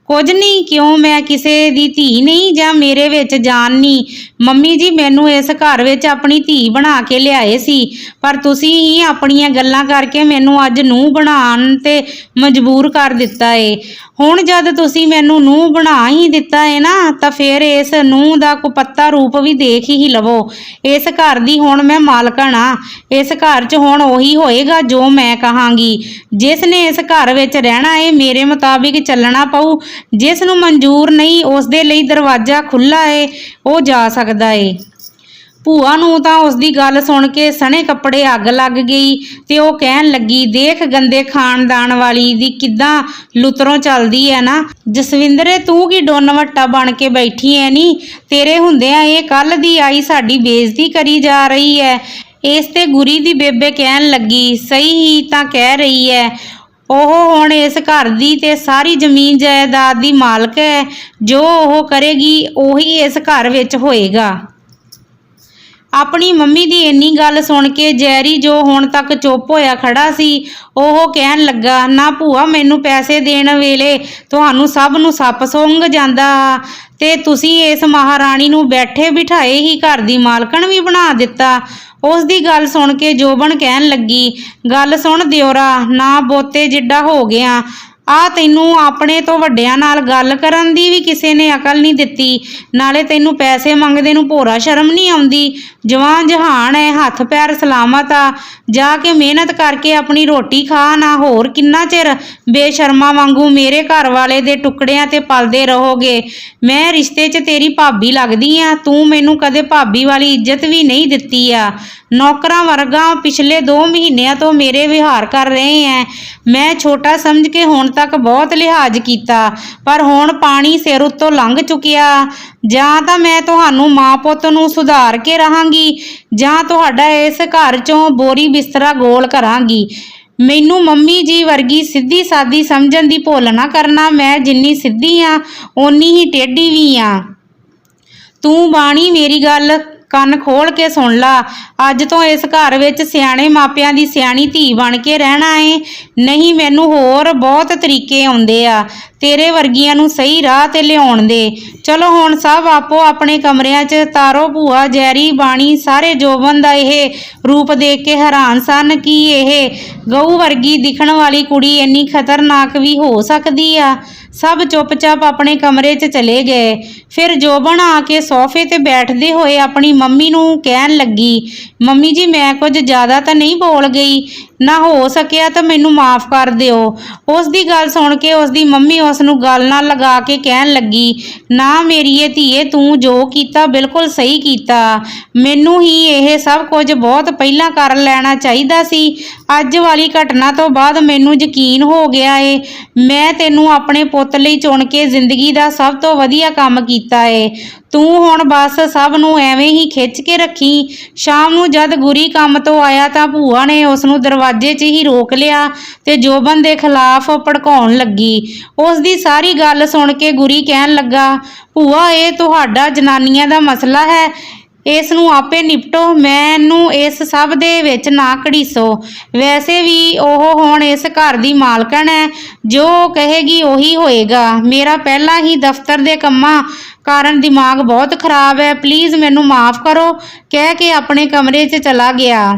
ਕੁਝ ਨਹੀਂ, ਕਿਉਂ ਮੈਂ ਕਿਸੇ ਦੀ ਧੀ ਨਹੀਂ ਜਾਂ ਮੇਰੇ ਵਿੱਚ ਜਾਨ ਨਹੀਂ। ਮੰਮੀ ਜੀ, ਮੈਨੂੰ ਇਸ ਘਰ ਵਿੱਚ ਆਪਣੀ ਧੀ ਬਣਾ ਕੇ ਲਿਆਏ ਸੀ, ਪਰ ਤੁਸੀਂ ਹੀ ਆਪਣੀਆਂ ਗੱਲਾਂ ਕਰਕੇ ਮੈਨੂੰ ਅੱਜ ਨੂੰਹ ਬਣਾਉਣ ਤੇ ਮਜਬੂਰ ਕਰ ਦਿੱਤਾ ਏ। ਹੁਣ ਜਦ ਤੁਸੀਂ ਮੈਨੂੰ ਨੂੰਹ ਬਣਾ ਹੀ ਦਿੱਤਾ ਏ ਨਾ ਤਾਂ ਫਿਰ ਇਸ ਨੂੰਹ ਦਾ ਕੁਪੱਤਾ ਰੂਪ ਵੀ ਦੇਖ ਹੀ ਲਵੋ। ਇਸ ਘਰ ਦੀ ਹੁਣ ਮੈਂ ਮਾਲਕਣ ਆ। ਇਸ ਘਰ 'ਚ ਹੁਣ ਉਹੀ ਹੋਏਗਾ ਜੋ ਮੈਂ ਕਹਾਂਗੀ। ਜਿਸ ਨੇ ਇਸ ਘਰ ਵਿੱਚ ਰਹਿਣਾ ਏ ਮੇਰੇ ਮੁਤਾਬਿਕ ਚੱਲਣਾ ਪਊ। ਜਿਸ ਨੂੰ ਮਨਜ਼ੂਰ ਨਹੀਂ ਉਸ ਦੇ ਲਈ ਦਰਵਾਜ਼ਾ ਖੁੱਲ੍ਹਾ ਏ, ਉਹ ਜਾ ਸਕਦਾ ਏ। ਭੂਆ ਨੂੰ ਤਾਂ ਉਸ ਦੀ ਗੱਲ ਸੁਣ ਕੇ ਸਣੇ ਕੱਪੜੇ ਅੱਗ ਲੱਗ ਗਈ ਤੇ ਉਹ ਕਹਿਣ ਲੱਗੀ, ਦੇਖ ਗੰਦੇ ਖਾਨਦਾਨ ਵਾਲੀ ਦੀ ਕਿੱਦਾਂ ਲੁਤਰੋਂ ਚੱਲਦੀ ਹੈ ਨਾ। ਜਸਵਿੰਦਰੇ, ਤੂੰ ਕੀ ਡੁੰਨ ਵੱਟਾ ਬਣ ਕੇ ਬੈਠੀ ਐ ਨੀ? ਤੇਰੇ ਹੁੰਦਿਆਂ ਇਹ ਕੱਲ ਦੀ ਆਈ ਸਾਡੀ ਬੇਇੱਜ਼ਤੀ ਕਰੀ ਜਾ ਰਹੀ ਹੈ। ਇਸ ਤੇ ਗੁਰੀ ਦੀ ਬੇਬੇ ਕਹਿਣ ਲੱਗੀ, ਸਹੀ ਹੀ ਤਾਂ ਕਹਿ ਰਹੀ ਹੈ। ਉਹ ਹੁਣ ਇਸ ਘਰ ਦੀ ਤੇ ਸਾਰੀ ਜ਼ਮੀਨ ਜਾਇਦਾਦ ਦੀ ਮਾਲਕ ਹੈ। ਜੋ ਉਹ ਕਰੇਗੀ ਉਹੀ ਇਸ ਘਰ ਵਿੱਚ ਹੋਏਗਾ। ਆਪਣੀ ਮੰਮੀ ਦੀ ਇੰਨੀ ਗੱਲ ਸੁਣ ਕੇ ਜੈਰੀ, ਜੋ ਹੁਣ ਤੱਕ ਚੁੱਪ ਹੋਇਆ ਖੜਾ ਸੀ, ਉਹ ਕਹਿਣ ਲੱਗਾ, ਨਾ ਭੂਆ, ਮੈਨੂੰ ਪੈਸੇ ਦੇਣ ਵੇਲੇ ਤੁਹਾਨੂੰ ਸਭ ਨੂੰ ਸੱਪ ਸੁੰਘ ਜਾਂਦਾ ਤੇ ਤੁਸੀਂ ਇਸ ਮਹਾਰਾਣੀ ਨੂੰ ਬੈਠੇ ਬਿਠਾਏ ਹੀ ਘਰ ਦੀ ਮਾਲਕਣ ਵੀ ਬਣਾ ਦਿੱਤਾ। ਉਸ ਦੀ ਗੱਲ ਸੁਣ ਕੇ ਜੋਬਨ ਕਹਿਣ ਲੱਗੀ, ਗੱਲ ਸੁਣ ਦਿਓਰਾ, ਨਾ ਬੋਤੇ ਜਿੱਡਾ ਹੋ ਗਿਆ। ਆ ਤੈਨੂੰ ਆਪਣੇ ਤੋਂ ਵੱਡਿਆਂ ਨਾਲ ਗੱਲ ਕਰਨ ਦੀ ਵੀ ਕਿਸੇ ਨੇ ਅਕਲ ਨਹੀਂ ਦਿੱਤੀ। ਨਾਲੇ ਤੈਨੂੰ ਪੈਸੇ ਮੰਗਦੇ ਨੂੰ ਭੋਰਾ ਸ਼ਰਮ ਨਹੀਂ ਆਉਂਦੀ। ਜਵਾਨ ਜਹਾਨ ਹੈ, ਹੱਥ ਪੈਰ ਸਲਾਮਤ ਆ, ਜਾ ਕੇ ਮਿਹਨਤ ਕਰਕੇ ਆਪਣੀ ਰੋਟੀ ਖਾ ਨਾ। ਹੋਰ ਕਿੰਨਾ ਚਿਰ ਬੇਸ਼ਰਮਾ ਵਾਂਗੂ ਮੇਰੇ ਘਰ ਵਾਲੇ ਦੇ ਟੁਕੜਿਆਂ ਤੇ ਪਲਦੇ ਰਹੋਗੇ। ਮੈਂ ਰਿਸ਼ਤੇ 'ਚ ਤੇਰੀ ਭਾਬੀ ਲੱਗਦੀ ਆ, ਤੂੰ ਮੈਨੂੰ ਕਦੇ ਭਾਬੀ ਵਾਲੀ ਇੱਜ਼ਤ ਵੀ ਨਹੀਂ ਦਿੱਤੀ ਆ। ਨੌਕਰਾਂ ਵਰਗਾ ਪਿਛਲੇ 2 ਮਹੀਨਿਆਂ ਤੋਂ ਮੇਰੇ ਵਿਹਾਰ ਕਰ ਰਹੇ ਐ। ਮੈਂ ਛੋਟਾ ਸਮਝ ਕੇ ਹੁਣ ਤੱਕ ਬਹੁਤ ਲਿਹਾਜ਼ ਕੀਤਾ, ਪਰ ਹੁਣ ਪਾਣੀ ਸਿਰ ਉੱਤੋਂ ਲੰਘ ਚੁੱਕਿਆ। ਜਾਂ ਤਾਂ ਮੈਂ ਤੁਹਾਨੂੰ ਮਾਂ ਪੁੱਤ ਨੂੰ ਸੁਧਾਰ ਕੇ ਰਹਾਂਗੀ ਜਾਂ ਤੁਹਾਡਾ ਇਸ ਘਰ 'ਚੋਂ ਬੋਰੀ ਬਿਸਤਰਾ ਗੋਲ ਕਰਾਂਗੀ। ਮੈਨੂੰ ਮੰਮੀ ਜੀ ਵਰਗੀ ਸਿੱਧੀ ਸਾਦੀ ਸਮਝਣ ਦੀ ਭੁੱਲ ਨਾ ਕਰਨਾ। ਮੈਂ ਜਿੰਨੀ ਸਿੱਧੀ ਆ ਓਨੀ ਹੀ ਟੇਢੀ ਵੀ ਆ। ਤੂੰ ਬਾਣੀ, ਮੇਰੀ ਗੱਲ ਕੰਨ ਖੋਲ ਕੇ ਸੁਣ ਲਾ। ਅੱਜ ਤੋਂ ਇਸ ਘਰ ਵਿੱਚ ਸਿਆਣੇ ਮਾਪਿਆਂ ਦੀ ਸਿਆਣੀ ਧੀ ਬਣ ਕੇ ਰਹਿਣਾ ਏ, ਨਹੀਂ ਮੈਨੂੰ ਹੋਰ ਬਹੁਤ ਤਰੀਕੇ ਆਉਂਦੇ ਆ ਤੇਰੇ ਵਰਗੀਆਂ ਨੂੰ ਸਹੀ ਰਾਹ ਤੇ ਲਿਆਉਣ ਦੇ। ਚਲੋ ਹੁਣ ਸਭ ਆਪੋ ਆਪਣੇ ਕਮਰਿਆਂ 'ਚ। ਤਾਰੋ, ਭੂਆ, ਜੈਰੀ, ਬਾਣੀ ਸਾਰੇ ਜੋਬਨ ਦਾ ਇਹ ਰੂਪ ਦੇਖ ਕੇ ਹੈਰਾਨ ਸਨ ਕਿ ਇਹ ਗਊ ਵਰਗੀ ਦਿਖਣ ਵਾਲੀ ਕੁੜੀ ਇੰਨੀ ਖਤਰਨਾਕ ਵੀ ਹੋ ਸਕਦੀ ਆ। ਸਭ ਚੁੱਪਚਾਪ ਆਪਣੇ ਕਮਰੇ 'ਚ ਚਲੇ ਗਏ। ਫਿਰ ਜੋਬਨ ਆ ਕੇ ਸੋਫੇ ਤੇ ਬੈਠਦੇ ਹੋਏ ਆਪਣੀ ਮੰਮੀ ਨੂੰ ਕਹਿਣ ਲੱਗੀ, ਮੰਮੀ ਜੀ, ਮੈਂ ਕੁਝ ਜ਼ਿਆਦਾ ਤਾਂ ਨਹੀਂ ਬੋਲ ਗਈ? ਨਾ ਹੋ ਸਕਿਆ ਤਾਂ ਮੈਨੂੰ ਮਾਫ ਕਰ ਦਿਓ। ਉਸ ਦੀ ਗੱਲ ਸੁਣ ਕੇ ਉਸ ਦੀ ਮੰਮੀ ਉਸ ਨੂੰ ਗੱਲ ਨਾਲ ਲਗਾ ਕੇ ਕਹਿਣ ਲੱਗੀ, ਨਾ ਮੇਰੀਏ ਧੀਏ, ਤੂੰ ਜੋ ਕੀਤਾ ਬਿਲਕੁਲ ਸਹੀ ਕੀਤਾ। ਮੈਨੂੰ ਹੀ ਇਹ ਸਭ ਕੁਝ ਬਹੁਤ ਪਹਿਲਾਂ ਕਰ ਲੈਣਾ ਚਾਹੀਦਾ ਸੀ। ਅੱਜ ਵਾਲੀ ਘਟਨਾ ਤੋਂ ਬਾਅਦ ਮੈਨੂੰ ਯਕੀਨ ਹੋ ਗਿਆ ਏ, ਮੈਂ ਤੈਨੂੰ ਆਪਣੇ ਪੁੱਤ ਲਈ ਚੁਣ ਕੇ ਜ਼ਿੰਦਗੀ ਦਾ ਸਭ ਤੋਂ ਵਧੀਆ ਕੰਮ ਕੀਤਾ ਏ। ਤੂੰ ਹੁਣ ਬਸ ਸਭ ਨੂੰ ਐਵੇਂ ਹੀ ਖਿੱਚ ਕੇ ਰੱਖੀ। ਸ਼ਾਮ ਨੂੰ ਜਦ ਗੁਰੀ ਕੰਮ ਤੋਂ ਆਇਆ ਤਾਂ ਭੂਆ ਨੇ ਉਸ ਨੂੰ ਦਰਵਾਜ਼ੇ 'ਚ ਹੀ ਰੋਕ ਲਿਆ ਤੇ ਜੋਬਨ ਦੇ ਖਿਲਾਫ ਭੜਕਾਉਣ ਲੱਗੀ। ਉਸ ਦੀ ਸਾਰੀ ਗੱਲ ਸੁਣ ਕੇ ਗੁਰੀ ਕਹਿਣ ਲੱਗਾ, ਭੂਆ ਇਹ ਤੁਹਾਡਾ ਜਨਾਨੀਆਂ ਦਾ ਮਸਲਾ ਹੈ, ਇਸ ਨੂੰ ਆਪੇ ਨਿਪਟੋ, ਮੈਨੂੰ ਇਸ ਸਭ ਦੇ ਵਿੱਚ ਨਾ ਘੜੀਸੋ। ਵੈਸੇ ਵੀ ਉਹ ਹੁਣ ਇਸ ਘਰ ਦੀ ਮਾਲਕਣ ਹੈ, ਜੋ ਕਹੇਗੀ ਉਹੀ ਹੋਏਗਾ। ਮੇਰਾ ਪਹਿਲਾਂ ਹੀ ਦਫ਼ਤਰ ਦੇ ਕੰਮਾਂ ਕਾਰਨ ਦਿਮਾਗ ਬਹੁਤ ਖਰਾਬ ਹੈ, ਪਲੀਜ਼ ਮੈਨੂੰ ਮਾਫ ਕਰੋ, ਕਹਿ ਕੇ ਆਪਣੇ ਕਮਰੇ 'ਚ ਚਲਾ ਗਿਆ।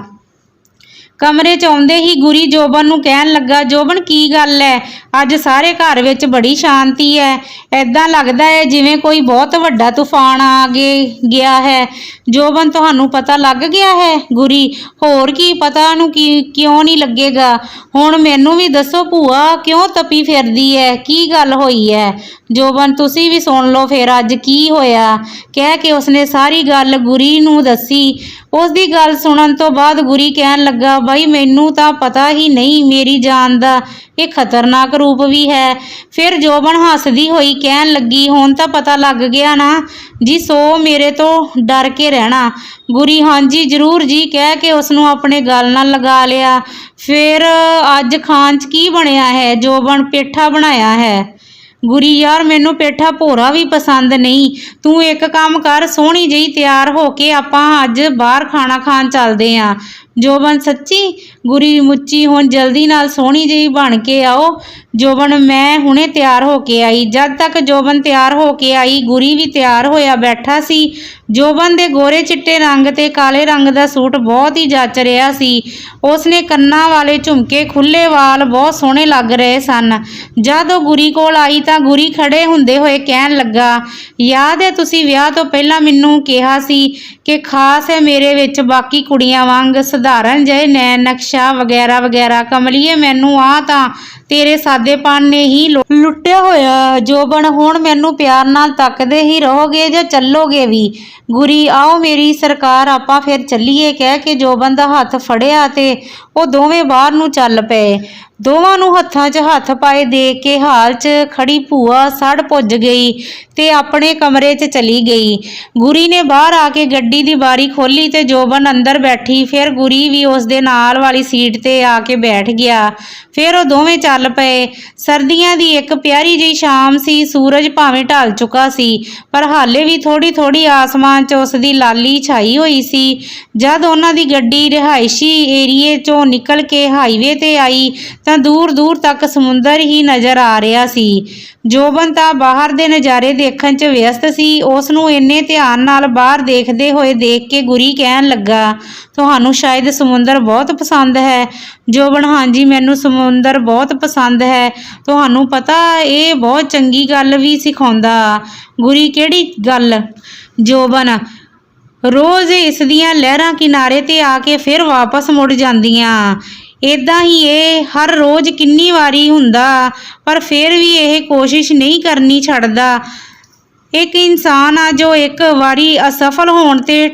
ਕਮਰੇ 'ਚ ਆਉਂਦੇ ਹੀ ਗੁਰੀ ਜੋਬਨ ਨੂੰ ਕਹਿਣ ਲੱਗਾ, ਜੋਬਨ ਕੀ ਗੱਲ ਹੈ, ਅੱਜ ਸਾਰੇ ਘਰ ਵਿੱਚ ਬੜੀ ਸ਼ਾਂਤੀ ਹੈ, ਐਦਾਂ ਲੱਗਦਾ ਹੈ ਜਿਵੇਂ ਕੋਈ ਬਹੁਤ ਵੱਡਾ ਤੂਫਾਨ ਆ ਗਿਆ ਹੈ। ਜੋਬਨ ਤੁਹਾਨੂੰ ਪਤਾ ਲੱਗ ਗਿਆ ਹੈ? ਗੁਰੀ, ਹੋਰ ਕੀ ਪਤਾ ਨੂੰ ਕਿਉਂ ਨਹੀਂ ਲੱਗੇਗਾ। ਹੁਣ ਮੈਨੂੰ ਵੀ ਦੱਸੋ ਭੂਆ ਕਿਉਂ ਤਪੀ ਫਿਰਦੀ ਹੈ, ਕੀ ਗੱਲ ਹੋਈ ਹੈ? ਜੋਬਨ, ਤੁਸੀਂ ਵੀ ਸੁਣ ਲਓ ਫਿਰ ਅੱਜ ਕੀ ਹੋਇਆ, ਕਹਿ ਕੇ ਉਸਨੇ ਸਾਰੀ ਗੱਲ ਗੁਰੀ ਨੂੰ ਦੱਸੀ। ਉਸ ਦੀ ਗੱਲ ਸੁਣਨ ਤੋਂ ਬਾਅਦ ਗੁਰੀ ਕਹਿਣ ਲੱਗਾ, ਬਈ ਮੈਨੂੰ ਤਾਂ ਪਤਾ ਹੀ ਨਹੀਂ, ਮੇਰੀ ਜਾਨ ਦਾ ਇਹ ਖਤਰਨਾਕ ਰੂਪ ਵੀ ਹੈ। ਫਿਰ ਜੋਬਨ ਹੱਸਦੀ ਹੋਈ ਕਹਿਣ ਲੱਗੀ, ਹੁਣ ਤਾਂ ਪਤਾ ਲੱਗ ਗਿਆ ਨਾ ਜੀ, ਸੋ ਮੇਰੇ ਤੋਂ ਡਰ ਕੇ ਰਹਿਣਾ। ਗੁਰੀ, ਹਾਂਜੀ ਜ਼ਰੂਰ ਜੀ, ਕਹਿ ਕੇ ਉਸ ਨੂੰ ਆਪਣੇ ਗਲ ਨਾਲ ਲਗਾ ਲਿਆ। ਫਿਰ ਅੱਜ ਖਾਣ 'ਚ ਕੀ ਬਣਿਆ ਹੈ? ਜੋਬਨ, ਪੇਠਾ ਬਣਾਇਆ ਹੈ। ਗੁਰੀ, ਯਾਰ ਮੈਨੂੰ ਪੇਠਾ ਭੋਰਾ ਵੀ ਪਸੰਦ ਨਹੀਂ, ਤੂੰ ਇੱਕ ਕੰਮ ਕਰ, ਸੋਹਣੀ ਜਿਹੀ ਤਿਆਰ ਹੋ ਕੇ ਆਪਾਂ ਅੱਜ ਬਾਹਰ ਖਾਣਾ ਖਾਣ ਚੱਲਦੇ ਆਂ। ਜੋਬਨ, ਸੱਚੀ? ਗੁਰੀ ਮੁੱਚੀ, ਹੁਣ ਜਲਦੀ ਨਾਲ ਸੋਹਣੀ ਜਿਹੀ ਬਣ ਕੇ ਆਓ। ਜੋਬਨ, ਮੈਂ ਹੁਣੇ ਤਿਆਰ ਹੋ ਕੇ ਆਈ। ਜਦ ਤੱਕ ਜੋਬਨ ਤਿਆਰ ਹੋ ਕੇ ਆਈ, ਗੁਰੀ ਵੀ ਤਿਆਰ ਹੋਇਆ ਬੈਠਾ ਸੀ। ਜੋਬਨ ਦੇ ਗੋਰੇ ਚਿੱਟੇ ਰੰਗ ਤੇ ਕਾਲੇ ਰੰਗ ਦਾ ਸੂਟ ਬਹੁਤ ਹੀ ਜੱਚ ਰਿਹਾ ਸੀ। ਉਸਨੇ ਕੰਨਾਂ ਵਾਲੇ ਝੁਮਕੇ, ਖੁੱਲੇ ਵਾਲ ਬਹੁਤ ਸੋਹਣੇ ਲੱਗ ਰਹੇ ਸਨ। ਜਦ ਉਹ ਗੁਰੀ ਕੋਲ ਆਈ ਤਾਂ ਗੁਰੀ ਖੜੇ ਹੁੰਦੇ ਹੋਏ ਕਹਿਣ ਲੱਗਾ, ਯਾਦ ਹੈ ਤੁਸੀਂ ਵਿਆਹ ਤੋਂ ਪਹਿਲਾਂ ਮੈਨੂੰ ਕਿਹਾ ਸੀ ਕਿ ਖਾਸ ਹੈ ਮੇਰੇ ਵਿੱਚ ਬਾਕੀ ਕੁੜੀਆਂ ਵਾਂਗ ਸਧਾਰਨ ਜਿਹੇ ਨੈਣ ਨਕਸ਼ਾ ਵਗੈਰਾ ਵਗੈਰਾ। ਕਮਲੀਏ, ਮੈਨੂੰ ਆ ਤਾਂ ਤੇਰੇ ਸਾਦੇਪਨ ਨੇ ਹੀ ਲੁੱਟਿਆ ਹੋਇਆ। ਜੋਬਨ, ਹੁਣ ਮੈਨੂੰ ਪਿਆਰ ਨਾਲ ਤੱਕਦੇ ਹੀ ਰਹੋਗੇ ਜਾਂ ਚੱਲੋਗੇ ਵੀ? ਗੁਰੀ, ਆਓ ਮੇਰੀ ਸਰਕਾਰ, ਆਪਾਂ ਫਿਰ ਚੱਲੀਏ, ਕਹਿ ਕੇ ਜੋਬਨ ਦਾ ਹੱਥ ਫੜਿਆ ਤੇ ਉਹ ਦੋਵੇਂ ਬਾਹਰ ਨੂੰ ਚੱਲ ਪਏ। ਦੋਵਾਂ ਨੂੰ ਹੱਥਾਂ 'ਚ ਹੱਥ ਪਾਏ ਦੇਖ ਕੇ ਹਾਲ 'ਚ ਖੜੀ ਭੂਆ ਸੜ ਭੁੱਜ ਗਈ ਤੇ ਆਪਣੇ ਕਮਰੇ 'ਚ ਚਲੀ ਗਈ। ਗੁਰੀ ਨੇ ਬਾਹਰ ਆ ਕੇ ਗੱਡੀ ਦੀ ਬਾਰੀ ਖੋਲ੍ਹੀ ਤੇ ਜੋਬਨ ਅੰਦਰ ਬੈਠੀ। ਫਿਰ ਗੁਰੀ ਵੀ ਉਸ ਦੇ ਨਾਲ ਵਾਲੀ ਸੀਟ ਤੇ ਆ ਕੇ ਬੈਠ ਗਿਆ। ਫਿਰ ਉਹ ਦੋਵੇਂ ਚੱਲ ਪਏ। ਸਰਦੀਆਂ ਦੀ ਇੱਕ ਪਿਆਰੀ ਜਿਹੀ ਸ਼ਾਮ ਸੀ। ਸੂਰਜ ਭਾਵੇਂ ਢਲ ਚੁੱਕਾ ਸੀ, ਪਰ ਹਾਲੇ ਵੀ ਥੋੜੀ ਥੋੜੀ ਆਸਮਾਨ 'ਚ ਉਸ ਦੀ ਲਾਲੀ ਛਾਈ ਹੋਈ ਸੀ। ਜਦ ਉਹਨਾਂ ਦੀ ਗੱਡੀ ਰਿਹਾਇਸ਼ੀ ਏਰੀਏ 'ਚੋਂ ਨਿਕਲ ਕੇ ਹਾਈਵੇ ਤੇ ਆਈ ਤਾਂ ਦੂਰ ਦੂਰ ਤੱਕ ਸਮੁੰਦਰ ਹੀ ਨਜ਼ਰ ਆ ਰਿਹਾ ਸੀ। ਜੋਬਨ ਤਾਂ ਬਾਹਰ ਦੇ ਨਜ਼ਾਰੇ ਦੇਖਣ 'ਚ ਵਿਅਸਤ ਸੀ। ਉਸ ਨੂੰ ਇੰਨੇ ਧਿਆਨ ਨਾਲ ਬਾਹਰ ਦੇਖਦੇ ਹੋਏ ਦੇਖ ਕੇ ਗੁਰੀ ਕਹਿਣ ਲੱਗਾ, ਤੁਹਾਨੂੰ ਸ਼ਾਇਦ ਸਮੁੰਦਰ ਬਹੁਤ ਪਸੰਦ ਹੈ? ਜੋਬਨ, ਹਾਂਜੀ ਮੈਨੂੰ ਸਮੁੰਦਰ ਬਹੁਤ ਪਸੰਦ ਹੈ। ਤੁਹਾਨੂੰ ਪਤਾ ਇਹ ਬਹੁਤ ਚੰਗੀ ਗੱਲ ਵੀ ਸਿਖਾਉਂਦਾ। ਗੁਰੀ, ਕਿਹੜੀ ਗੱਲ? ਜੋਬਨ, ਰੋਜ਼ ਇਸ ਦੀਆਂ ਲਹਿਰਾਂ ਕਿਨਾਰੇ ਤੇ ਆ ਕੇ ਫਿਰ ਵਾਪਸ ਮੁੜ ਜਾਂਦੀਆਂ। ਇੱਦਾਂ ਹੀ ਇਹ ਹਰ ਰੋਜ਼ ਕਿੰਨੀ ਵਾਰੀ ਹੁੰਦਾ, ਪਰ ਫਿਰ ਵੀ ਇਹ ਕੋਸ਼ਿਸ਼ ਨਹੀਂ ਕਰਨੀ ਛੱਡਦਾ। ਇੱਕ ਇਨਸਾਨ ਆ ਜੋ ਇੱਕ ਵਾਰੀ ਅਸਫਲ ਹੋਣ ਤੇ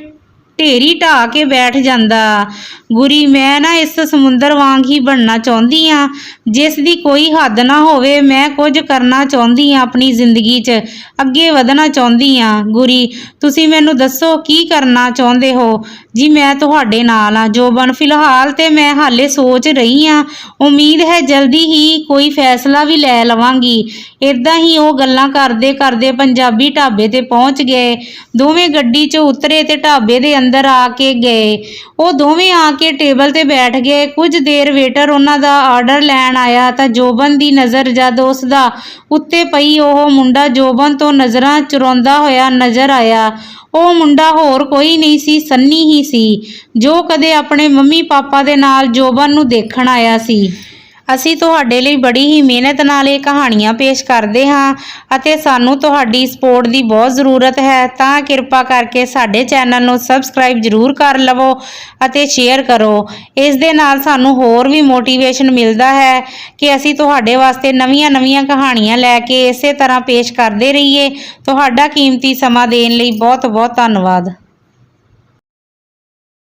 ਢੇਰੀ ਢਾਹ ਕੇ ਬੈਠ ਜਾਂਦਾ। ਗੁਰੀ, ਮੈਂ ਨਾ ਇਸ ਸਮੁੰਦਰ ਵਾਂਗ ਹੀ ਬਣਨਾ ਚਾਹੁੰਦੀ ਹਾਂ, ਜਿਸ ਦੀ ਕੋਈ ਹੱਦ ਨਾ ਹੋਵੇ। ਮੈਂ ਕੁਝ ਕਰਨਾ ਚਾਹੁੰਦੀ ਹਾਂ ਆਪਣੀ ਜ਼ਿੰਦਗੀ 'ਚ, ਅੱਗੇ ਵਧਣਾ ਚਾਹੁੰਦੀ ਹਾਂ। ਗੁਰੀ, ਤੁਸੀਂ ਮੈਨੂੰ ਦੱਸੋ ਕੀ ਕਰਨਾ ਚਾਹੁੰਦੇ ਹੋ? ਜੀ ਮੈਂ ਤੁਹਾਡੇ ਨਾਲ ਹਾਂ। ਜੋਬਨ, ਫਿਲਹਾਲ ਤੇ ਮੈਂ ਹਾਲੇ ਸੋਚ ਰਹੀ ਹਾਂ, ਉਮੀਦ ਹੈ ਜਲਦੀ ਹੀ ਕੋਈ ਫੈਸਲਾ ਵੀ ਲੈ ਲਵਾਂਗੀ। ਇੱਦਾਂ ਹੀ ਉਹ ਗੱਲਾਂ ਕਰਦੇ ਕਰਦੇ ਪੰਜਾਬੀ ਢਾਬੇ ਤੇ ਪਹੁੰਚ ਗਏ। ਦੋਵੇਂ ਗੱਡੀ 'ਚ ਉਤਰੇ ਤੇ ਢਾਬੇ ਦੇ ਅੰਦਰ ਆ ਕੇ ਗਏ। ਉਹ ਦੋਵੇਂ ਆ ਕੇ ਟੇਬਲ ਤੇ ਬੈਠ ਗਏ। ਕੁਝ ਦੇਰ ਵੇਟਰ ਉਹਨਾਂ ਦਾ ਆਰਡਰ ਲੈਣ ਆਇਆ ਤਾਂ ਜੋਬਨ ਦੀ ਨਜ਼ਰ ਜਦ ਉਸ ਦਾ ਉੱਤੇ ਪਈ, ਉਹ ਮੁੰਡਾ ਜੋਬਨ ਤੋਂ ਨਜ਼ਰਾਂ ਚੁਰਾਉਂਦਾ ਹੋਇਆ ਨਜ਼ਰ ਆਇਆ। ਉਹ ਮੁੰਡਾ ਹੋਰ ਕੋਈ ਨਹੀਂ ਸੀ, ਸੰਨੀ ਹੀ ਸੀ, ਜੋ ਕਦੇ ਆਪਣੇ ਮੰਮੀ ਪਾਪਾ ਦੇ ਨਾਲ ਜੋਬਨ ਨੂੰ ਦੇਖਣ ਆਇਆ ਸੀ। ਅਸੀਂ ਤੁਹਾਡੇ ਲਈ ਬੜੀ ਹੀ ਮਿਹਨਤ ਨਾਲ ਇਹ ਕਹਾਣੀਆਂ ਪੇਸ਼ ਕਰਦੇ ਹਾਂ ਅਤੇ ਸਾਨੂੰ ਤੁਹਾਡੀ ਸਪੋਰਟ ਦੀ ਬਹੁਤ ਜ਼ਰੂਰਤ ਹੈ। ਤਾਂ ਕਿਰਪਾ ਕਰਕੇ ਸਾਡੇ ਚੈਨਲ ਨੂੰ ਸਬਸਕ੍ਰਾਈਬ ਜ਼ਰੂਰ ਕਰ ਲਵੋ ਅਤੇ ਸ਼ੇਅਰ ਕਰੋ। ਇਸ ਦੇ ਨਾਲ ਸਾਨੂੰ ਹੋਰ ਵੀ ਮੋਟੀਵੇਸ਼ਨ ਮਿਲਦਾ ਹੈ ਕਿ ਅਸੀਂ ਤੁਹਾਡੇ ਵਾਸਤੇ ਨਵੀਆਂ ਕਹਾਣੀਆਂ ਲੈ ਕੇ ਇਸੇ ਤਰ੍ਹਾਂ ਪੇਸ਼ ਕਰਦੇ ਰਹੀਏ। ਤੁਹਾਡਾ ਕੀਮਤੀ ਸਮਾਂ ਦੇਣ ਲਈ ਬਹੁਤ ਬਹੁਤ ਧੰਨਵਾਦ।